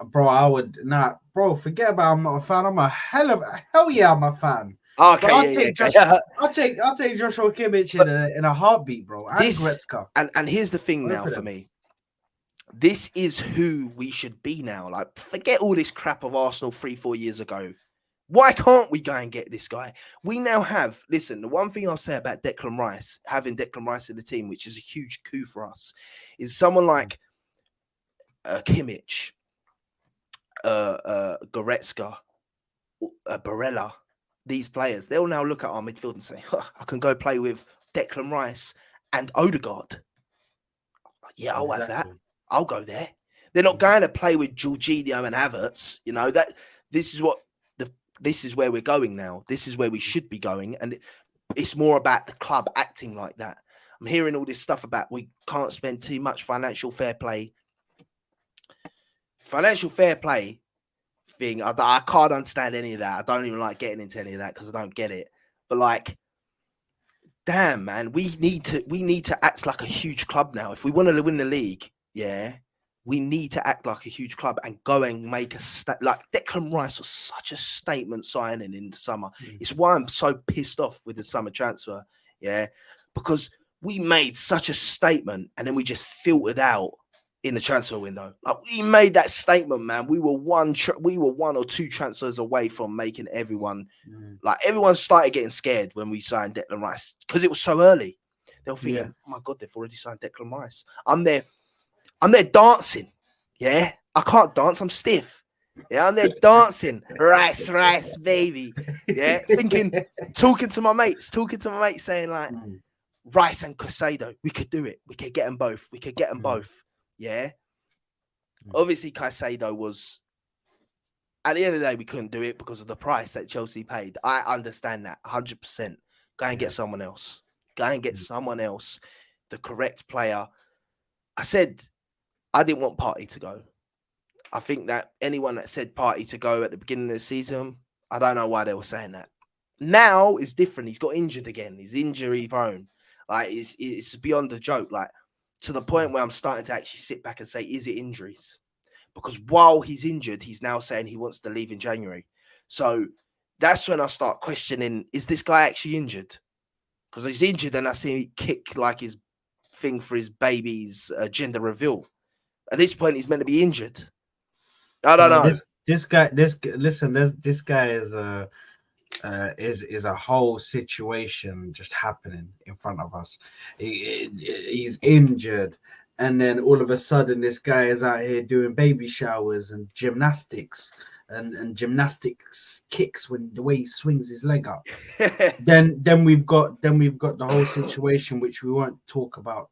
bro, I would not, bro. Forget about I'm not a fan. I'm a hell yeah, I'm a fan. Okay, But I'll yeah. take Joshua Kimmich in a heartbeat, bro. And Goretzka. And here's the thing now for me. This is who we should be now. Like, forget all this crap of Arsenal 3-4 years ago. Why can't we go and get this guy? We now have, listen, the one thing I'll say about Declan Rice, having Declan Rice in the team, which is a huge coup for us, is someone like Kimmich, Goretzka, Barella, these players, they'll now look at our midfield and say, I can go play with Declan Rice and Odegaard. Yeah, I'll have that. I'll go there. They're not going to play with Jorginho and Havertz. You know, that this is where we're going now. This is where we should be going. And it's more about the club acting like that. I'm hearing all this stuff about we can't spend too much financial fair play. Financial fair play thing, I can't understand any of that. I don't even like getting into any of that because I don't get it. But like, damn, man, we need to act like a huge club now. If we want to win the league, yeah, we need to act like a huge club and go and make like Declan Rice was such a statement signing in the summer. It's why I'm so pissed off with the summer transfer, yeah, because we made such a statement and then we just filtered out in the transfer window. Like, we made that statement, man. We were one or two transfers away from making everyone like everyone started getting scared when we signed Declan Rice because it was so early. They were thinking, oh my God, they've already signed Declan Rice. I'm there dancing. Yeah, I can't dance. I'm stiff. Yeah, I'm there dancing. Rice, baby. Yeah, talking to my mates, saying like, Rice and Caicedo, we could do it. We could get them both. Yeah. Obviously, Caicedo was, at the end of the day, we couldn't do it because of the price that Chelsea paid. I understand that 100%. Go and get someone else. The correct player. I said I didn't want Partey to go. I think that anyone that said Partey to go at the beginning of the season, I don't know why they were saying that. Now it's different. He's got injured again. He's injury prone. Like it's beyond a joke. Like to the point where I'm starting to actually sit back and say, is it injuries? Because while he's injured, he's now saying he wants to leave in January. So that's when I start questioning, is this guy actually injured? Because he's injured and I see him kick like his thing for his baby's gender reveal. At this point, he's meant to be injured. I don't know. This guy is a whole situation just happening in front of us. He's injured, and then all of a sudden, this guy is out here doing baby showers and gymnastics and gymnastics kicks when the way he swings his leg up. then we've got the whole situation which we won't talk about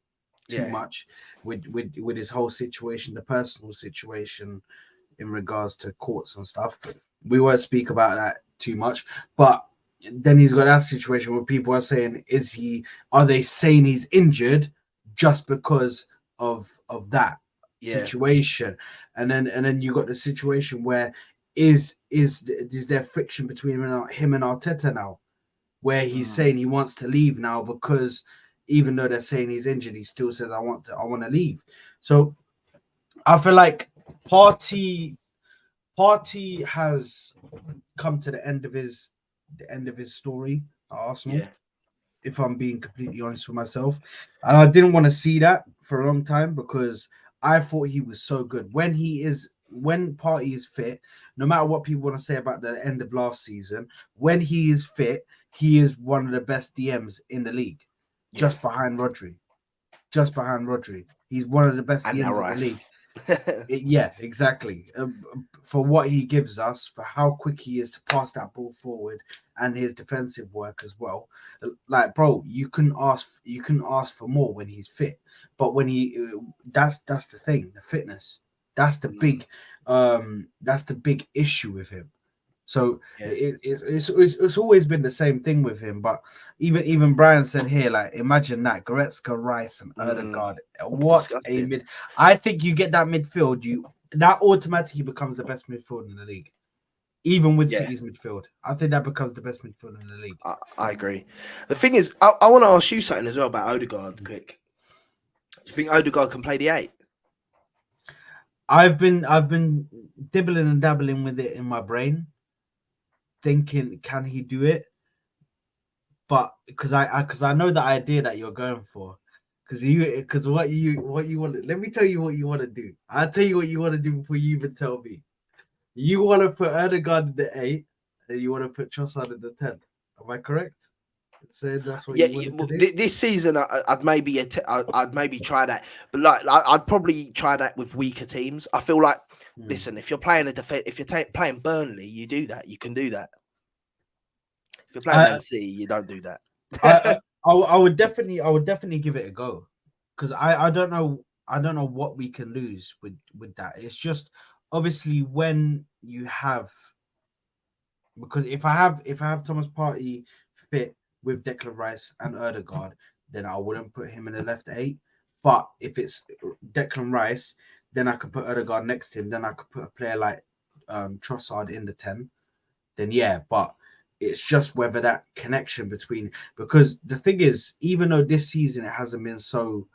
too much with his whole situation, the personal situation in regards to courts and stuff. We won't speak about that too much. But then he's got that situation where people are saying, are they saying he's injured just because of that situation? And then you got the situation where is there friction between him and Arteta now, where he's saying he wants to leave now because even though they're saying he's injured, he still says I want to leave. So I feel like Party has come to the end of his story at Arsenal. Yeah. If I'm being completely honest with myself, and I didn't want to see that for a long time because I thought he was so good when Party is fit. No matter what people want to say about the end of last season, when he is fit, he is one of the best DMs in the league, just behind Rodri. Just behind Rodri, he's one of the best And DMs in the league. Yeah, exactly. For what he gives us, for how quick he is to pass that ball forward, and his defensive work as well. Like, bro, you can ask for more when he's fit. But when that's the thing, the fitness. That's the big issue with him. So it's always been the same thing with him. But even Brian said here, like, imagine that Goretzka, Rice, and Odegaard. What a mid! I think you get that midfield, that automatically becomes the best midfield in the league. Even with City's midfield, I think that becomes the best midfield in the league. I agree. The thing is, I want to ask you something as well about Odegaard. Quick, do you think Odegaard can play the 8? I've been dibbling and dabbling with it in my brain, thinking, can he do it? But because I know the idea that you're going for, because what you want. Let me tell you what you want to do. I'll tell you what you want to do before you even tell me. You want to put Erdogan in the 8, and you want to put Trossard in the 10. Am I correct? So that's what you wanted to do? This season, I'd maybe try that, but like I'd probably try that with weaker teams. I feel like, listen, if you're playing if you're playing Burnley, you do that. You can do that. If you're playing Man City, you don't do that. I would definitely give it a go, because I don't know what we can lose with that. It's just obviously when you have, because if I have Thomas Partey fit with Declan Rice and Odegaard, then I wouldn't put him in the left 8. But if it's Declan Rice, then I could put Odegaard next to him. Then I could put a player like Trossard in the 10. Then yeah, but it's just whether that connection between, because the thing is, even though this season it hasn't been so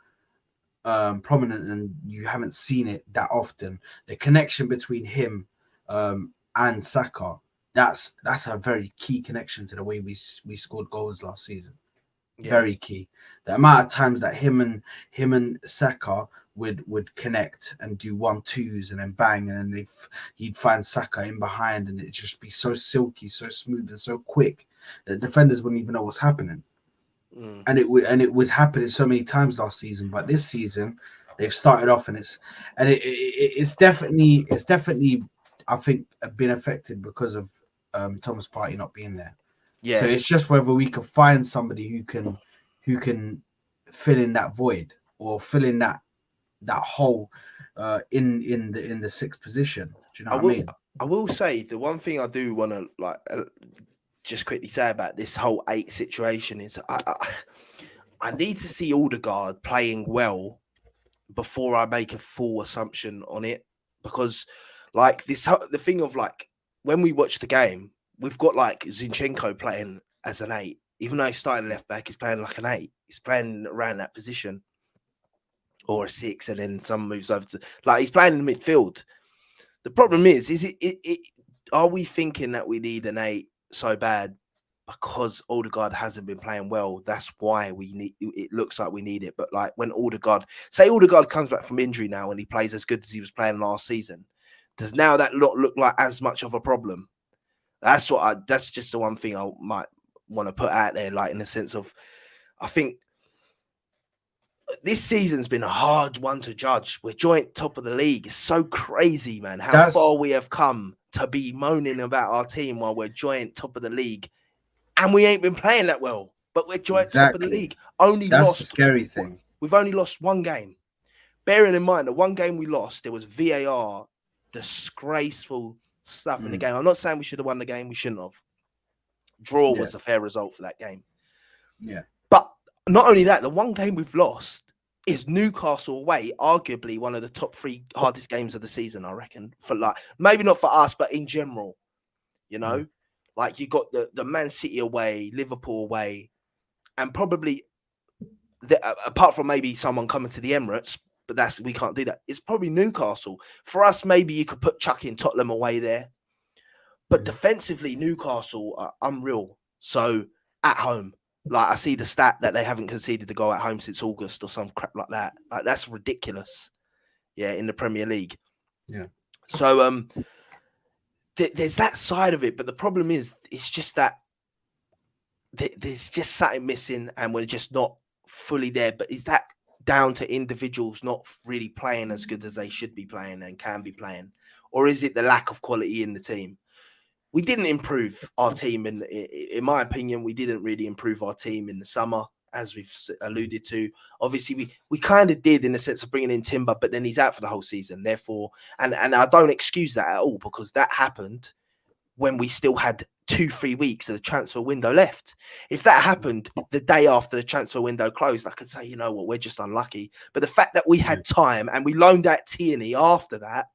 prominent and you haven't seen it that often, the connection between him and Saka, that's a very key connection to the way we scored goals last season. Very key. The amount of times that him and Saka would connect and do 1-2s and then bang, and then he'd find Saka in behind, and it'd just be so silky, so smooth, and so quick that defenders wouldn't even know what's happening. And it was happening so many times last season, but this season they've started off, and it's definitely I think been affected because of Thomas Partey not being there. So it's just whether we can find somebody who can fill in that void or fill in that hole in the 6th position. Do you know what I mean? I will say the one thing I do want to just quickly say about this whole 8 situation is I need to see Odegaard playing well before I make a full assumption on it, because like the thing of like when we watch the game, we've got like Zinchenko playing as an 8, even though he started left back, he's playing like an 8. He's playing around that position, or a 6, and then some moves over to, like, he's playing in the midfield. The problem is it are we thinking that we need an 8 so bad because Odegaard hasn't been playing well? That's why it looks like we need it. But like when Odegaard comes back from injury now and he plays as good as he was playing last season, does now that look like as much of a problem? That's just the one thing I might want to put out there, like in the sense of, I think this season's been a hard one to judge. We're joint top of the league. It's so crazy, man, how far we have come to be moaning about our team while we're joint top of the league, and we ain't been playing that well. But we're joint top of the league. That's the scary thing. We've only lost one game. Bearing in mind the one game we lost, there was VAR, disgraceful stuff in the game. I'm not saying we should have won the game. We shouldn't have. Draw was a fair result for that game. Yeah. But not only that, the one game we've lost is Newcastle away, arguably one of the top 3 hardest games of the season, I reckon. For like, maybe not for us, but in general, you know, like you got the Man City away, Liverpool away, and probably apart from maybe someone coming to the Emirates, but we can't do that. It's probably Newcastle. For us, maybe you could chuck in Tottenham away there. But defensively, Newcastle are unreal. So at home, like I see the stat that they haven't conceded a goal at home since August or some crap like that. Like that's ridiculous. Yeah, in the Premier League. Yeah. So there's that side of it, but the problem is it's just that there's just something missing, and we're just not fully there. But is that down to individuals not really playing as good as they should be playing and can be playing, or is it the lack of quality in the team? We didn't improve our team, in my opinion, we didn't really improve our team in the summer, as we've alluded to. Obviously, we kind of did in the sense of bringing in Timber, but then he's out for the whole season. Therefore, and I don't excuse that at all, because that happened when we still had 2-3 weeks of the transfer window left. If that happened the day after the transfer window closed, I could say, you know what, we're just unlucky. But the fact that we had time and we loaned out Tierney after that,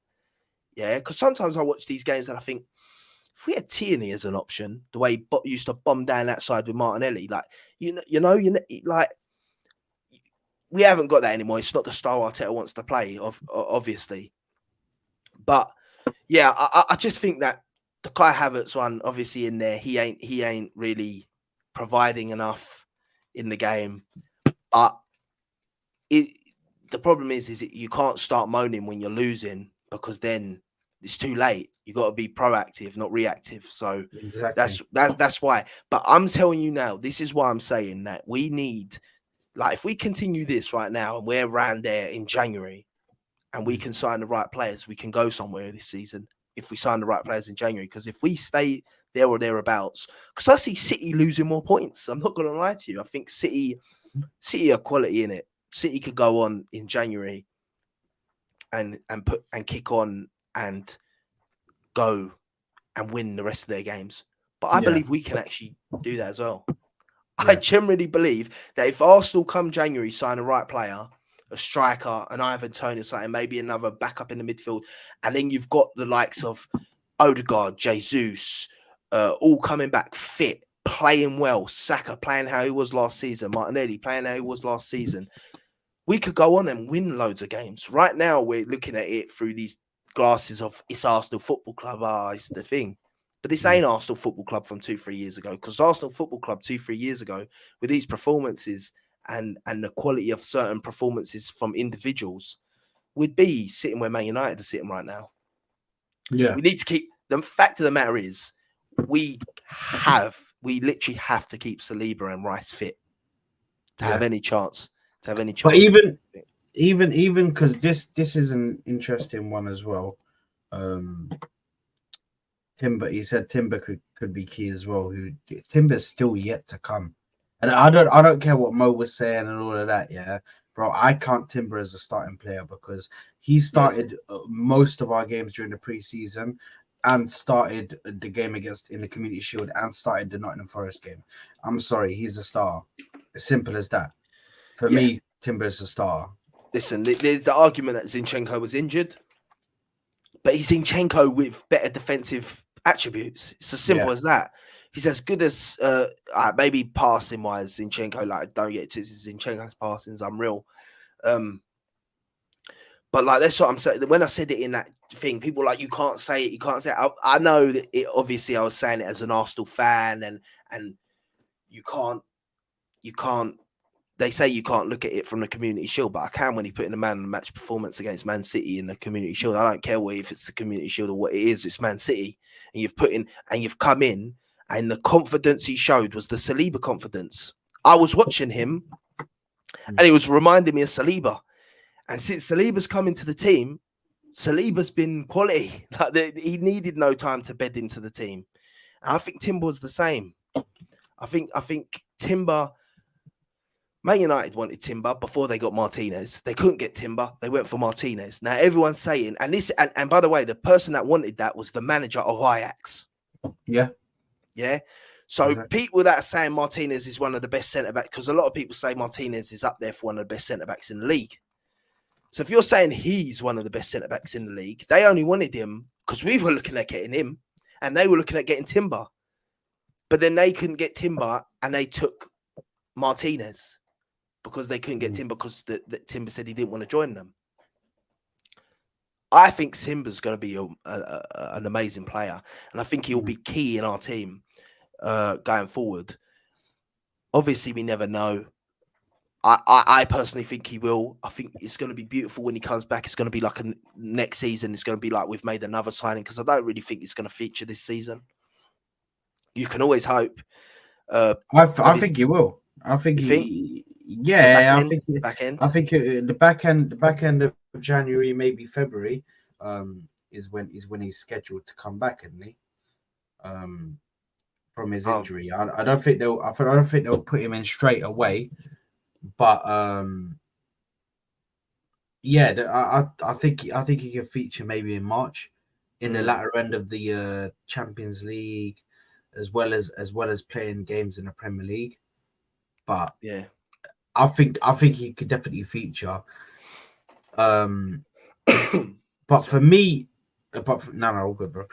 because sometimes I watch these games and I think, if we had Tierney as an option, the way he used to bomb down that side with Martinelli, like you know, like we haven't got that anymore. It's not the style Arteta wants to play, obviously. But yeah, I just think that the Kai Havertz one, obviously in there, he ain't really providing enough in the game. But the problem is you can't start moaning when you're losing, because then it's too late. You got to be proactive, not reactive. So that's why. But I'm telling you now, this is why I'm saying that we need, like, if we continue this right now and we're around there in January and we can sign the right players, we can go somewhere this season if we sign the right players in January. Because if we stay there or thereabouts, because I see City losing more points. I'm not going to lie to you. I think City are quality in it. City could go on in January and kick on and go and win the rest of their games. But I believe we can actually do that as well. Yeah. I generally believe that if Arsenal come January sign the right player, a striker, an Ivan Toney or something, maybe another backup in the midfield, and then you've got the likes of Odegaard, Jesus, all coming back fit, playing well, Saka playing how he was last season, Martinelli playing how he was last season, we could go on and win loads of games. Right now, we're looking at it through these glasses of it's Arsenal Football Club, it's the thing. But this ain't Arsenal Football Club from 2-3 years ago, because Arsenal Football Club 2-3 years ago, with these performances and the quality of certain performances from individuals, would be sitting where Man United are sitting right now. Yeah. We need to keep, the fact of the matter is, we literally have to keep Saliba and Rice fit to have any chance. But even because this is an interesting one as well. Timber, he said Timber could be key as well. Timber's still yet to come, and I don't care what Mo was saying and all of that. Yeah, bro, I count Timber as a starting player because he started most of our games during the preseason, and started the game in the Community Shield, and started the Nottingham Forest game. I'm sorry, he's a star. As simple as that. For me, Timber's a star. Listen, there's the argument that Zinchenko was injured, but he's Zinchenko with better defensive attributes. It's as simple as that. He's as good as maybe passing wise. Zinchenko, like, don't get to Zinchenko's passing is unreal. But like that's what I'm saying. When I said it in that thing, people were like, you can't say it. You can't say it. I know that it. Obviously, I was saying it as an Arsenal fan, and you can't. They say you can't look at it from the Community Shield, but I can when he put in a man of the match performance against Man City in the Community Shield. I don't care if it's the Community Shield or what it is. It's Man City, and you've come in, and the confidence he showed was the Saliba confidence. I was watching him, and he was reminding me of Saliba. And since Saliba's come into the team, Saliba's been quality. Like he needed no time to bed into the team. And I think Timber was the same. I think Timber Man United wanted Timber before they got Martinez. They couldn't get Timber. They went for Martinez. Now everyone's saying, and by the way, the person that wanted that was the manager of Ajax. Yeah. Yeah. So people that are saying Martinez is one of the best centre-backs, because a lot of people say Martinez is up there for one of the best centre-backs in the league. So if you're saying he's one of the best centre-backs in the league, they only wanted him because we were looking at getting him and they were looking at getting Timber. But then they couldn't get Timber and they took Martinez because they couldn't get Timber because the Timber said he didn't want to join them. I think Timber's going to be an amazing player, and I think he'll be key in our team going forward. Obviously, we never know. I personally think he will. I think it's going to be beautiful when he comes back. It's going to be like next season. It's going to be like we've made another signing, because I don't really think it's going to feature this season. You can always hope. I think he will. I think yeah. Back end. I think the back end of January, maybe February, is when he's scheduled to come back, isn't he? From his injury. I don't think they'll put him in straight away. But yeah, I think he can feature maybe in March, in the latter end of the Champions League, as well as playing games in the Premier League. But yeah, I think he could definitely feature. But for me, all good, bro.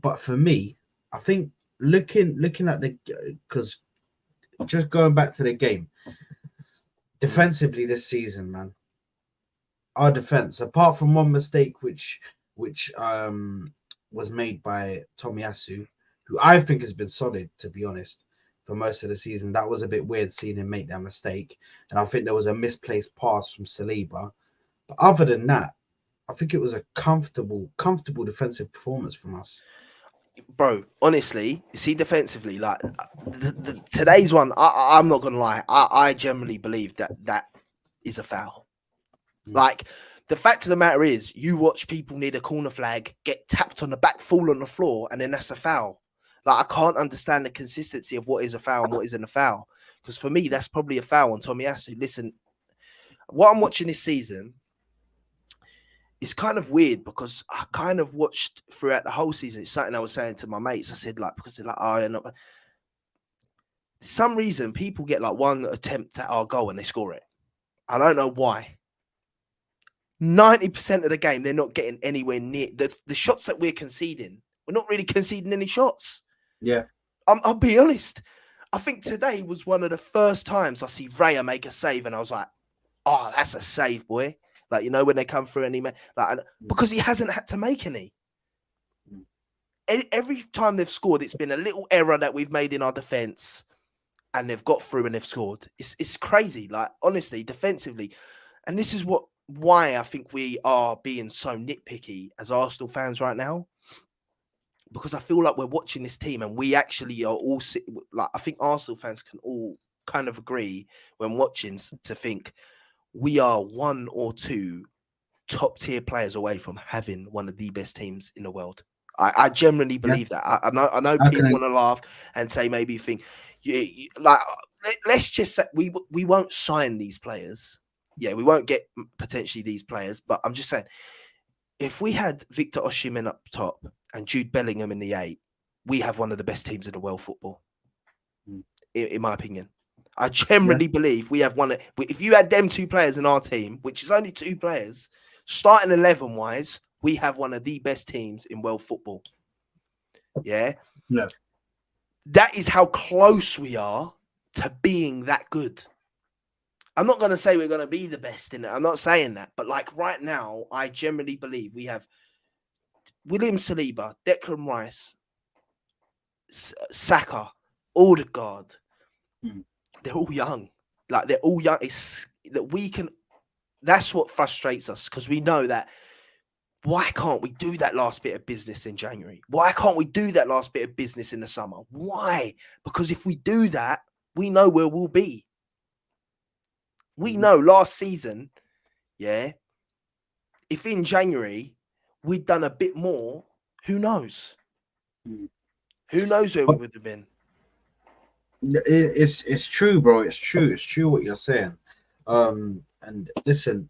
But for me, I think looking at because just going back to the game. Defensively this season, man, our defense, apart from one mistake which was made by Tomiyasu, who I think has been solid, to be honest, for most of the season. That was a bit weird seeing him make that mistake, and I think there was a misplaced pass from Saliba. But other than that, I think it was a comfortable defensive performance from us. Bro, honestly, see, defensively, like today's one, I'm not gonna lie, I generally believe that is a foul. Like, the fact of the matter is, you watch people near the corner flag get tapped on the back, fall on the floor, and then that's a foul. Like, I can't understand the consistency of what is a foul and what isn't a foul, because for me, that's probably a foul on Tomiyasu. Listen, what I'm watching this season, it's kind of weird because I kind of watched throughout the whole season. It's something I was saying to my mates. I said, like, because they're like, oh, not. For some reason, people get like one attempt at our goal and they score it. I don't know why. 90% of the game, they're not getting anywhere near the shots that we're conceding. We're not really conceding any shots. Yeah. I'll be honest. I think today was one of the first times I see Raya make a save and I was like, oh, that's a save, boy. Like, you know, when they come through and he because he hasn't had to make any. Every time they've scored, it's been a little error that we've made in our defense, and they've got through and they've scored. It's crazy, like, honestly, defensively. And this is why I think we are being so nitpicky as Arsenal fans right now, because I feel like we're watching this team and we actually are all like, I think Arsenal fans can all kind of agree when watching to think we are one or two top tier players away from having one of the best teams in the world. I genuinely believe that. I know people want to laugh and say maybe think, like, let's just say we won't sign these players. Yeah, we won't get potentially these players, but I'm just saying, if we had Victor Osimhen up top and Jude Bellingham in the 8, we have one of the best teams in the world football, in my opinion. I generally believe we have one. If you had them two players in our team, which is only two players, starting 11-wise, we have one of the best teams in world football. Yeah. That is how close we are to being that good. I'm not going to say we're going to be the best in it. I'm not saying that. But like right now, I generally believe we have William Saliba, Declan Rice, Saka, Odegaard. They're all young. Like, they're all young. It's that we can. That's what frustrates us, because we know that. Why can't we do that last bit of business in January? Why can't we do that last bit of business in the summer? Why? Because if we do that, we know where we'll be. We know last season, yeah, if in January we'd done a bit more, who knows? Who knows where we would have been? It's true, bro. It's true. It's true what you're saying. And listen,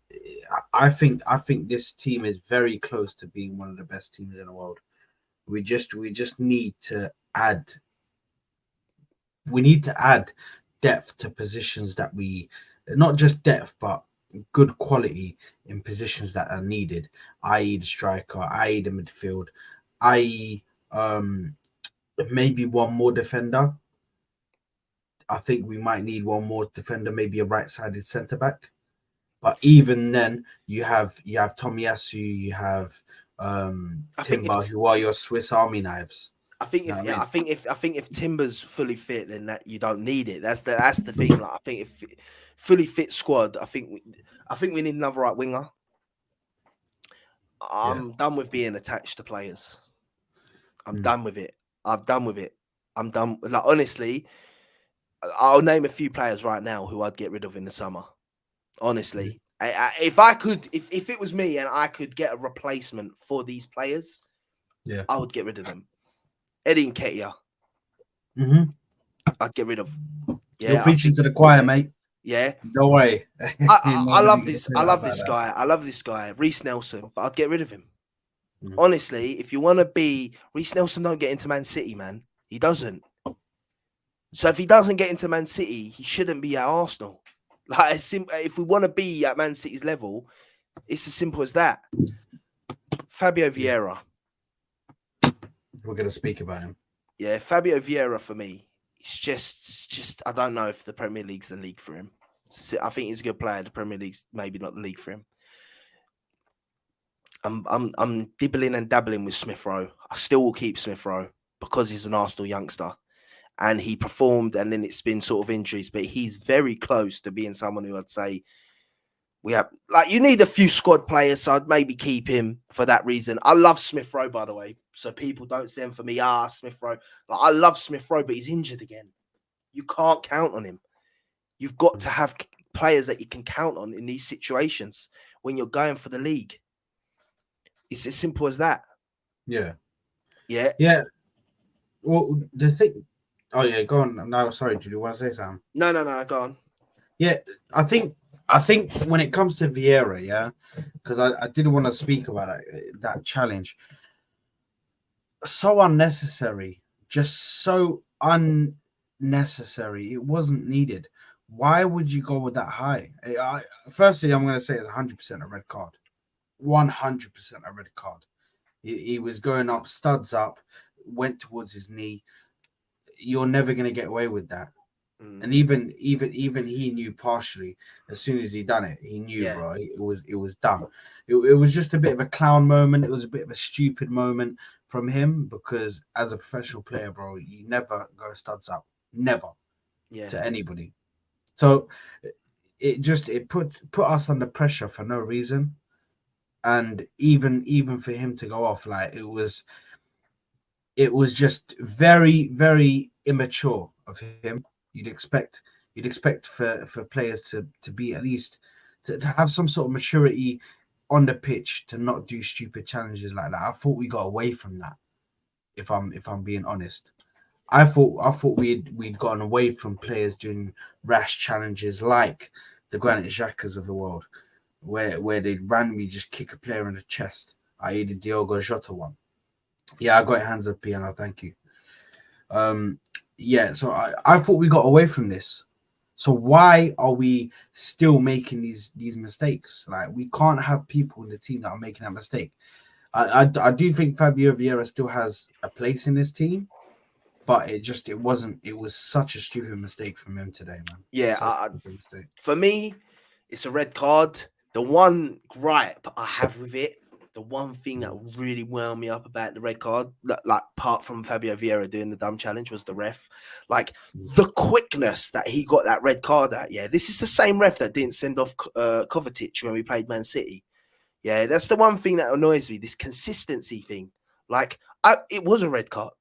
I think this team is very close to being one of the best teams in the world. We just need to add. We need to add depth to positions that we, not just depth, but good quality in positions that are needed, i.e. the striker, i.e. the midfield, i.e. Maybe one more defender. I think we might need one more defender, maybe a right-sided centre back. But even then, you have Tomiyasu, you have I think Timber, if who are your Swiss Army knives. I think You know if what I yeah, mean? I think if Timber's fully fit, then that you don't need it. That's the thing. Like I think if fully fit squad, I think we need another right winger. Yeah. I'm done with being attached to players. I'm Mm. done with it. I'm done with it. I'm done. Like honestly, I'll name a few players right now who I'd get rid of in the summer. Honestly, if I could, if it was me and I could get a replacement for these players, Yeah. I would get rid of them. Eddie Nketiah, Hmm. I'd get rid of. You're Yeah, I preaching think. to the choir, Yeah, mate. yeah. Don't worry. I Nobody love can this. say I that love about this that. guy. I love this guy, Reece Nelson. But I'd get rid of him. Mm. Honestly, if you want to be Reece Nelson, don't get into Man City, man. He doesn't. So if he doesn't get into Man City, he shouldn't be at Arsenal. Like, if we want to be at Man City's level, it's as simple as that. Fabio Yeah. Vieira. We're going to speak about him. Yeah, Fabio Vieira for me. It's just I don't know if the Premier League's the league for him. I think he's a good player. The Premier League's maybe not the league for him. I'm dibbling and dabbling with Smith Rowe. I still will keep Smith Rowe because he's an Arsenal youngster and he performed, and then it's been sort of injuries, but he's very close to being someone who I'd say we have. Like, you need a few squad players, so I'd maybe keep him for that reason. I love Smith Rowe, by the way, so people don't send for me. Smith Rowe. Like, I love Smith Rowe, but he's injured again. You can't count on him. You've got to have players that you can count on in these situations when you're going for the league. It's as simple as that. Yeah. Yeah. Yeah. Well, the thing. Oh, yeah. Go on. No, sorry. Did you want to say something? No. Go on. Yeah. I think when it comes to Vieira, yeah, because I didn't want to speak about that challenge. So unnecessary. Just so unnecessary. It wasn't needed. Why would you go with that high? Firstly, I'm going to say it's 100% a red card. 100% a red card. He was going up, studs up, went towards his knee. You're never going to get away with that. And even he knew partially. As soon as he done it, he knew, Yeah. bro. It was done. It was just a bit of a clown moment. It was a bit of a stupid moment from him because as a professional player, bro, you never go studs up, never Yeah. to anybody. So it put us under pressure for no reason, and even for him to go off, like it was just very, very immature of him. You'd expect for players to be at least to have some sort of maturity on the pitch to not do stupid challenges like that. I thought we got away from that. If I'm being honest, I thought we'd gotten away from players doing rash challenges like the Granit Xhakas of the world, where they'd randomly just kick a player in the chest, i.e. the Diogo Jota one. Yeah, I got your hands up, piano. Thank you. Yeah, so I thought we got away from this. So why are we still making these mistakes? Like, we can't have people in the team that are making that mistake. I do think Fabio Vieira still has a place in this team, but it was such a stupid mistake from him today, man. Yeah. Such a stupid mistake. For me, it's a red card. The one gripe I have with it, the one thing that really wound me up about the red card, like apart from Fabio Vieira doing the dumb challenge, was the ref. Like the quickness that he got that red card at. Yeah, this is the same ref that didn't send off Kovacic when we played Man City. Yeah, that's the one thing that annoys me. This consistency thing. Like, it was a red card.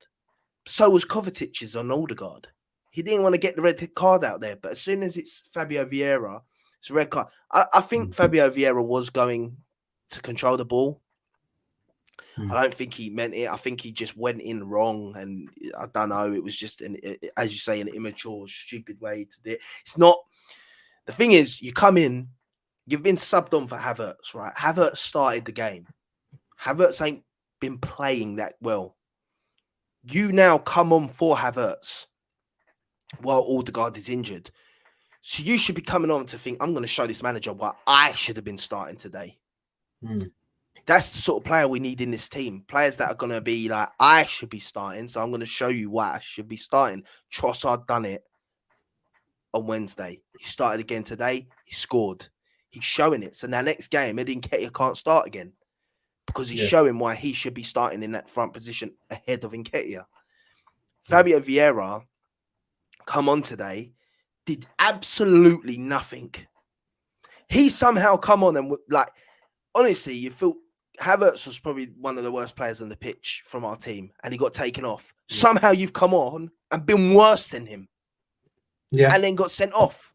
So was Kovacic's on Alderweireld. He didn't want to get the red card out there, but as soon as it's Fabio Vieira, it's a red card. I think Fabio Vieira was going to control the ball. I don't think he meant it. I think he just went in wrong, and I don't know. It was just as you say, an immature, stupid way to do it. It's not. The thing is, you come in, you've been subbed on for Havertz, right? Havertz started the game. Havertz ain't been playing that well. You now come on for Havertz while Odegaard is injured. So you should be coming on to think, I'm going to show this manager why I should have been starting today. That's the sort of player we need in this team. Players that are going to be like, I should be starting, so I'm going to show you why I should be starting. Trossard done it on Wednesday. He started again today. He scored. He's showing it. So now next game, Eddie Nketiah can't start again because he's showing why he should be starting in that front position ahead of Nketiah. Fabio Vieira come on today, did absolutely nothing. He somehow come on and like, honestly, you feel Havertz was probably one of the worst players on the pitch from our team, and he got taken off. Somehow you've come on and been worse than him, and then got sent off.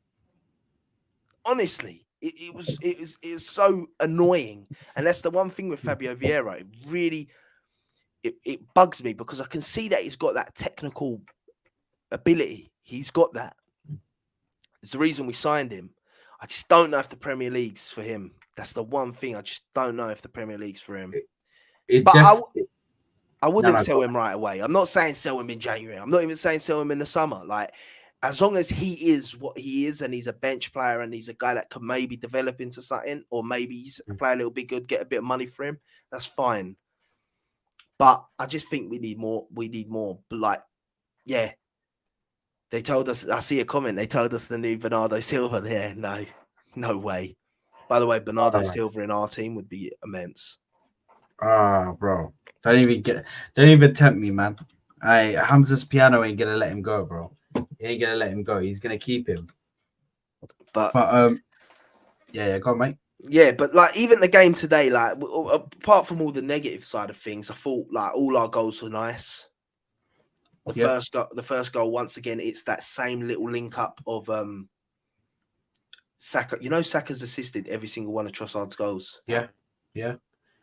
Honestly, it was so annoying, and that's the one thing with Fabio Vieira. It really it bugs me because I can see that he's got that technical ability. He's got that. It's the reason we signed him. I just don't know if the Premier League's for him. That's the one thing. I just don't know if the Premier League's for him. I wouldn't sell him right away. I'm not saying sell him in January. I'm not even saying sell him in the summer. Like, as long as he is what he is and he's a bench player and he's a guy that can maybe develop into something, or maybe he's play a little bit good, get a bit of money for him, that's fine. But I just think we need more. We need more. Like, yeah. They told us, I see a comment, they told us the new Bernardo Silva there. No way. By the way, Bernardo Silva in our team would be immense. Bro. Don't even tempt me, man. Hamza's piano ain't gonna let him go, bro. He ain't gonna let him go. He's gonna keep him. But yeah, go on, mate. Yeah, but like even the game today, like apart from all the negative side of things, I thought like all our goals were nice. The first goal, once again, it's that same little link up of Saka. You know, Saka's assisted every single one of Trossard's goals. Yeah.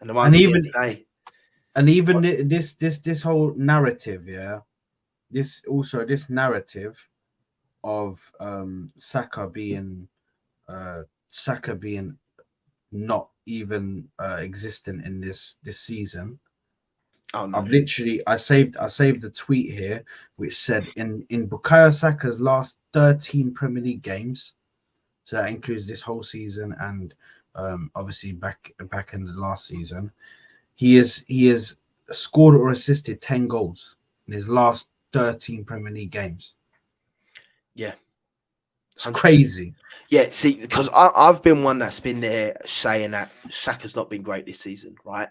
And even this whole narrative, this narrative of Saka being not even existent in this season. Oh, no. I saved the tweet here, which said in Bukayo Saka's last 13 Premier League games, so that includes this whole season and obviously back in the last season, he has scored or assisted 10 goals in his last 13 Premier League games. Yeah, it's crazy. Yeah, see, because I've been one that's been there saying that Saka's not been great this season, right?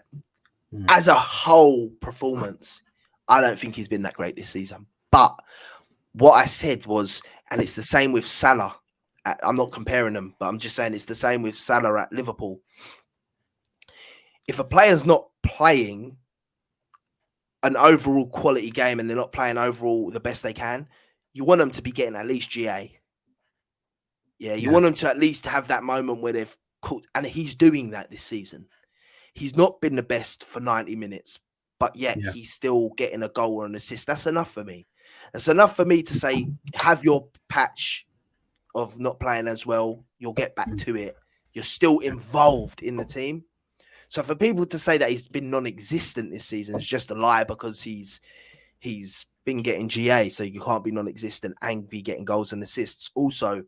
As a whole performance, I don't think he's been that great this season. But what I said was, and it's the same with Salah. I'm not comparing them, but I'm just saying it's the same with Salah at Liverpool. If a player's not playing an overall quality game and they're not playing overall the best they can, you want them to be getting at least GA. Yeah, you want them to at least have that moment where they've caught, and he's doing that this season. He's not been the best for 90 minutes, but yet he's still getting a goal or an assist. That's enough for me. That's enough for me to say, have your patch of not playing as well. You'll get back to it. You're still involved in the team. So for people to say that he's been non-existent this season is just a lie, because he's been getting GA, so you can't be non-existent and be getting goals and assists. Also,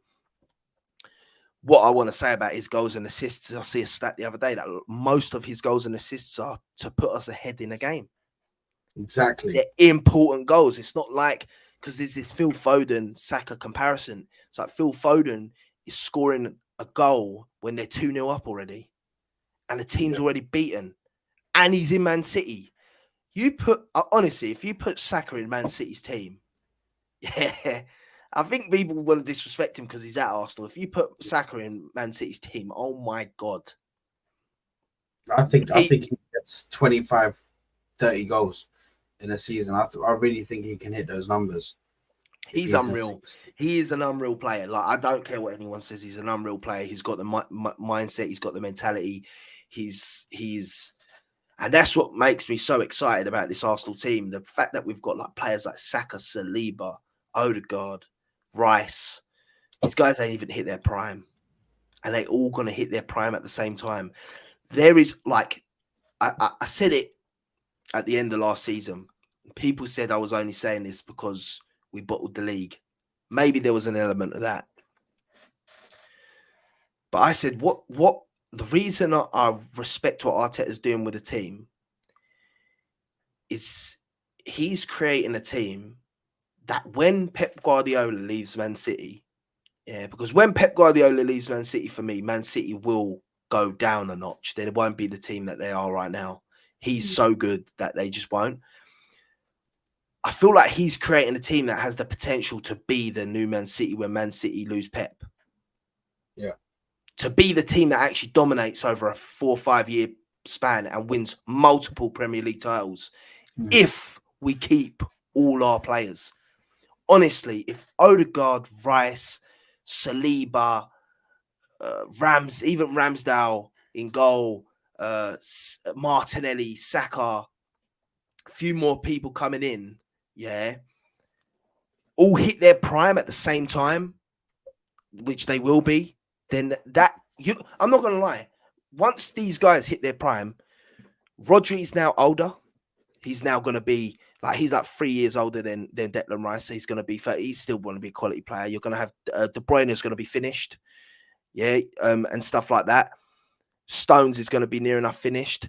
what I want to say about his goals and assists, I see a stat the other day that most of his goals and assists are to put us ahead in a game. Exactly. They're important goals. It's not like, because there's this Phil Foden Saka comparison. It's like Phil Foden is scoring a goal when they're 2-0 up already and the team's already beaten and he's in Man City. You put, honestly, if you put Saka in Man City's team, I think people will disrespect him because he's at Arsenal. If you put Saka in Man City's team, oh my God. I think he gets 25, 30 goals in a season. I really think he can hit those numbers. He's unreal. He is an unreal player. Like, I don't care what anyone says. He's an unreal player. He's got the mindset. He's got the mentality. He's And that's what makes me so excited about this Arsenal team. The fact that we've got like players like Saka, Saliba, Odegaard, Rice. These guys ain't even hit their prime. And they all going to hit their prime at the same time. There is like, I said it at the end of last season. People said I was only saying this because we bottled the league. Maybe there was an element of that. But I said, what the reason I respect what Arteta's doing with the team is he's creating a team that when Pep Guardiola leaves Man City, because when Pep Guardiola leaves Man City, for me, Man City will go down a notch. They won't be the team that they are right now. He's so good that they just won't. I feel like he's creating a team that has the potential to be the new Man City when Man City lose Pep. Yeah. To be the team that actually dominates over a 4 or 5 year span and wins multiple Premier League titles. If we keep all our players. Honestly, if Odegaard, Rice, Saliba, even Ramsdale in goal, Martinelli, Saka, a few more people coming in, all hit their prime at the same time, which they will be, then I'm not going to lie. Once these guys hit their prime, Rodri's now older. He's now going to be he's like 3 years older than Declan Rice. So he's going to be 30. He's still going to be a quality player. You're going to have De Bruyne is going to be finished. And stuff like that. Stones is going to be near enough finished.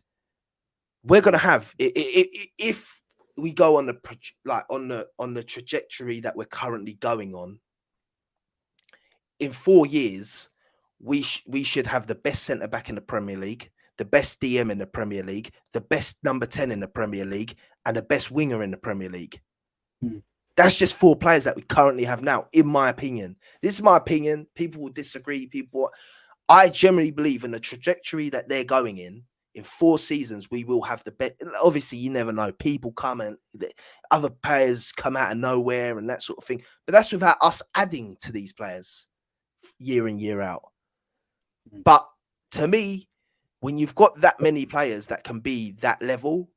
We're going to have if we go on the trajectory that we're currently going on. In 4 years, we should have the best centre back in the Premier League, the best DM in the Premier League, the best number 10 in the Premier League, and the best winger in the Premier League. That's just 4 players that we currently have now, in my opinion. This is my opinion. People will disagree. I generally believe in the trajectory that they're going in 4 seasons, we will have the best. Obviously, you never know. People come and other players come out of nowhere and that sort of thing. But that's without us adding to these players year in, year out. But to me, when you've got that many players that can be that level,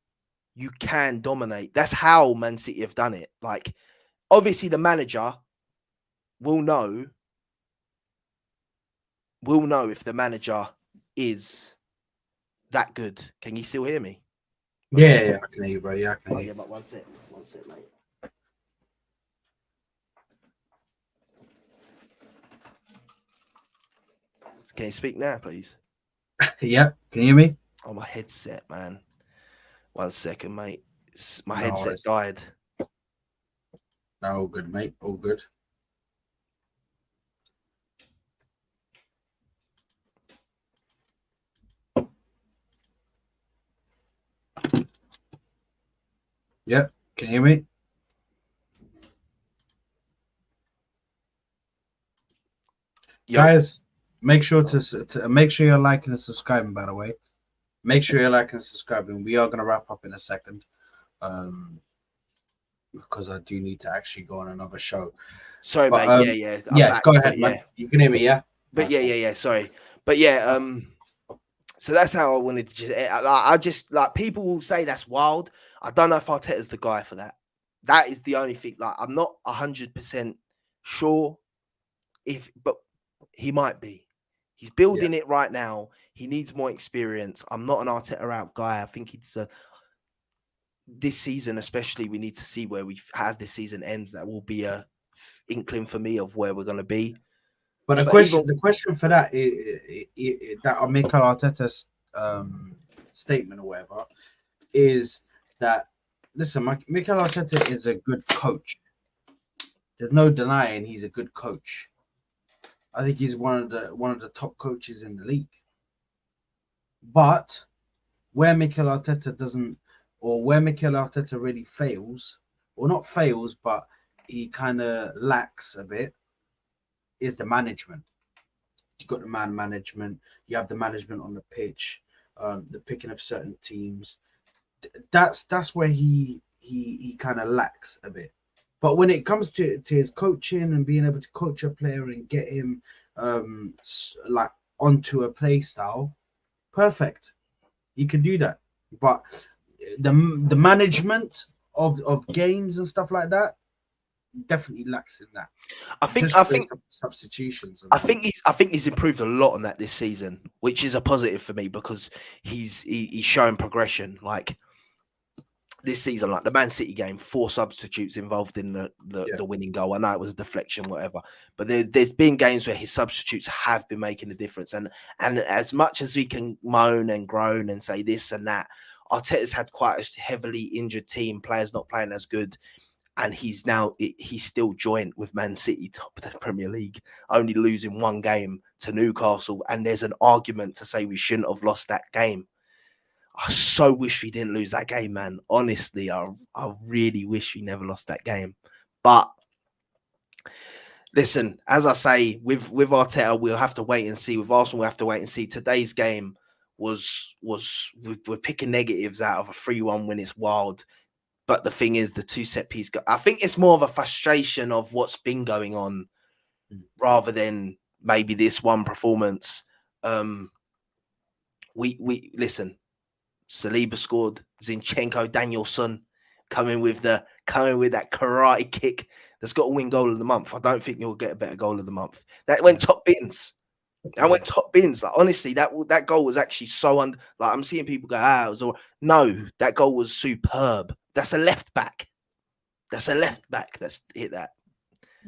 you can dominate. That's how Man City have done it. Like, obviously, the manager will know if the manager is that good. Can you still hear me? Yeah, I can hear you, bro. Yeah, I can hear you. Yeah, but one sec, mate. Can you speak now, please? Yeah, can you hear me? Oh, my headset, man. 1 second, mate. My No headset worries. died. No, all good, mate. All good. Yeah, can you hear me? Yep. Guys, make sure to make sure you're liking and subscribing, by the way. Make sure you're liking and subscribing. We are going to wrap up in a second. Because I do need to actually go on another show. Sorry, but, mate. Yeah. I'm back, go ahead, man. You can hear me, yeah? But yeah. Sorry. But yeah, so that's how I wanted to just people will say that's wild. I don't know if Arteta's the guy for that. That is the only thing. Like, I'm not 100% sure but he might be. He's building it right now. He needs more experience. I'm not an Arteta out guy. I think it's this season, especially, we need to see where this season ends. That will be a inkling for me of where we're going to be. But the question for that is that Mikel Arteta's statement or whatever is that, listen, Mikel Arteta is a good coach. There's no denying he's a good coach. I think he's one of the top coaches in the league. But where Mikel Arteta doesn't, or where Mikel Arteta really fails, or not fails, but he kind of lacks a bit, is the management. You've got the man management. You have the management on the pitch, the picking of certain teams. That's where he kind of lacks a bit. But when it comes to his coaching and being able to coach a player and get him onto a play style, perfect. He can do that. but the management of games and stuff like that definitely lacks in that. I think Just those substitutions. I think he's improved a lot on that this season, which is a positive for me because he's showing progression. Like this season, like the Man City game, 4 substitutes involved in the winning goal. I know it was a deflection, whatever, but there's been games where his substitutes have been making a difference. And as much as we can moan and groan and say this and that, Arteta's had quite a heavily injured team, players not playing as good. And he's still joint with Man City, top of the Premier League, only losing 1 game to Newcastle. And there's an argument to say we shouldn't have lost that game. I so wish we didn't lose that game, man. Honestly, I really wish we never lost that game. But listen, as I say, with Arteta, we'll have to wait and see. With Arsenal, we'll have to wait and see. Today's game was we're picking negatives out of a 3-1 win. It's wild. But the thing is, the 2 set piece. I think it's more of a frustration of what's been going on, rather than maybe this one performance. We listen. Saliba scored. Zinchenko, Danielson coming with that karate kick that's got to win goal of the month. I don't think you'll get a better goal of the month. That went top bins. Like honestly, that goal was actually so like I'm seeing people go, it was all no, that goal was superb. That's a left back. That's hit that.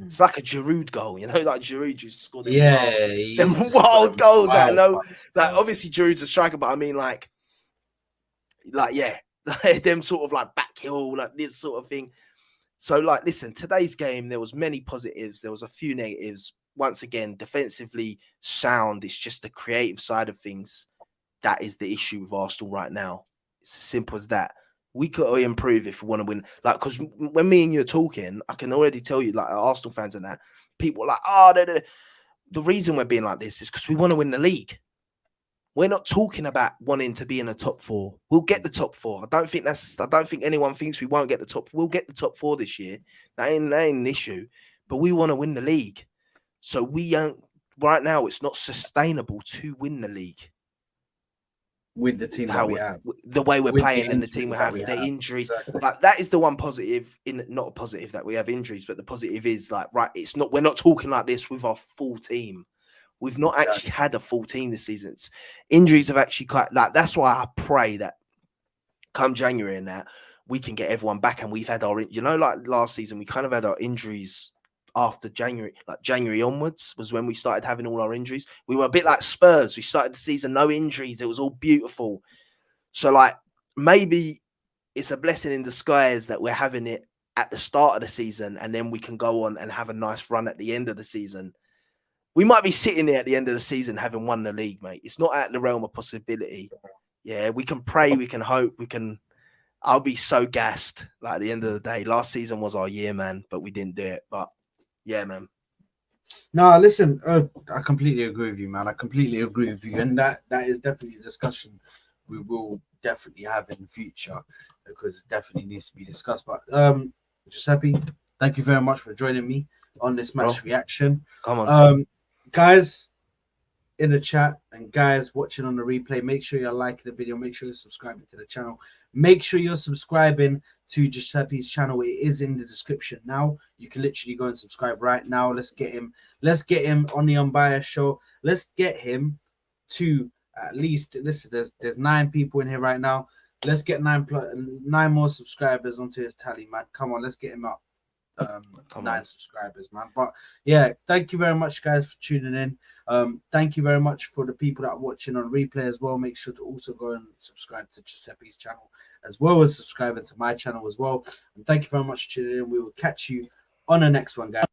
It's like a Giroud goal, like Giroud just scored them wild goals. I know, like obviously Giroud's a striker, but I mean like yeah, them sort of like back heel, like this sort of thing. So like, listen, today's game there was many positives, there was a few negatives. Once again, defensively sound. It's just the creative side of things that is the issue with Arsenal right now. It's as simple as that. We could improve if we want to win. Like, because when me and you are talking, I can already tell you, like, Arsenal fans and that, people are like, the reason we're being like this is because we want to win the league. We're not talking about wanting to be in the top 4. We'll get the top 4. I don't think anyone thinks we won't get the top 4. We'll get the top 4 this year. That ain't an issue. But we want to win the league. So right now, it's not sustainable to win the league. With the team that we have. The way we're playing and the team we have, the injuries. Exactly. Like that is the one positive, not a positive that we have injuries, but the positive is like, right, we're not talking like this with our full team. We've not actually had a full team this season. Injuries have actually that's why I pray that come January and that we can get everyone back. And we've had like last season, we kind of had our injuries after January, like January onwards was when we started having all our injuries. We were a bit like Spurs. We started the season, no injuries. It was all beautiful. So like maybe it's a blessing in disguise that we're having it at the start of the season and then we can go on and have a nice run at the end of the season. We might be sitting there at the end of the season having won the league, mate. It's not out of the realm of possibility. Yeah, we can pray, we can hope, I'll be so gassed. Like at the end of the day, last season was our year, man, but we didn't do it. But yeah, man. No, listen, I completely agree with you, man. I completely agree with you. And that is definitely a discussion we will definitely have in the future because it definitely needs to be discussed. But Giuseppe, thank you very much for joining me on this match reaction. Come on. Guys in the chat and guys watching on the replay, make sure you're liking the video, make sure you're subscribing to the channel, make sure you're subscribing to Giuseppe's channel. It is in the description now. You can literally go and subscribe right now. Let's get him on the Unbiased show. Let's get him to at least, listen, there's 9 people in here right now. Let's get 9 more subscribers onto his tally, man. Come on, let's get him up. 9 subscribers, man. But yeah, thank you very much, guys, for tuning in. Thank you very much for the people that are watching on replay as well. Make sure to also go and subscribe to Giuseppe's channel as well as subscribing to my channel as well. And thank you very much for tuning in. We will catch you on the next one, guys.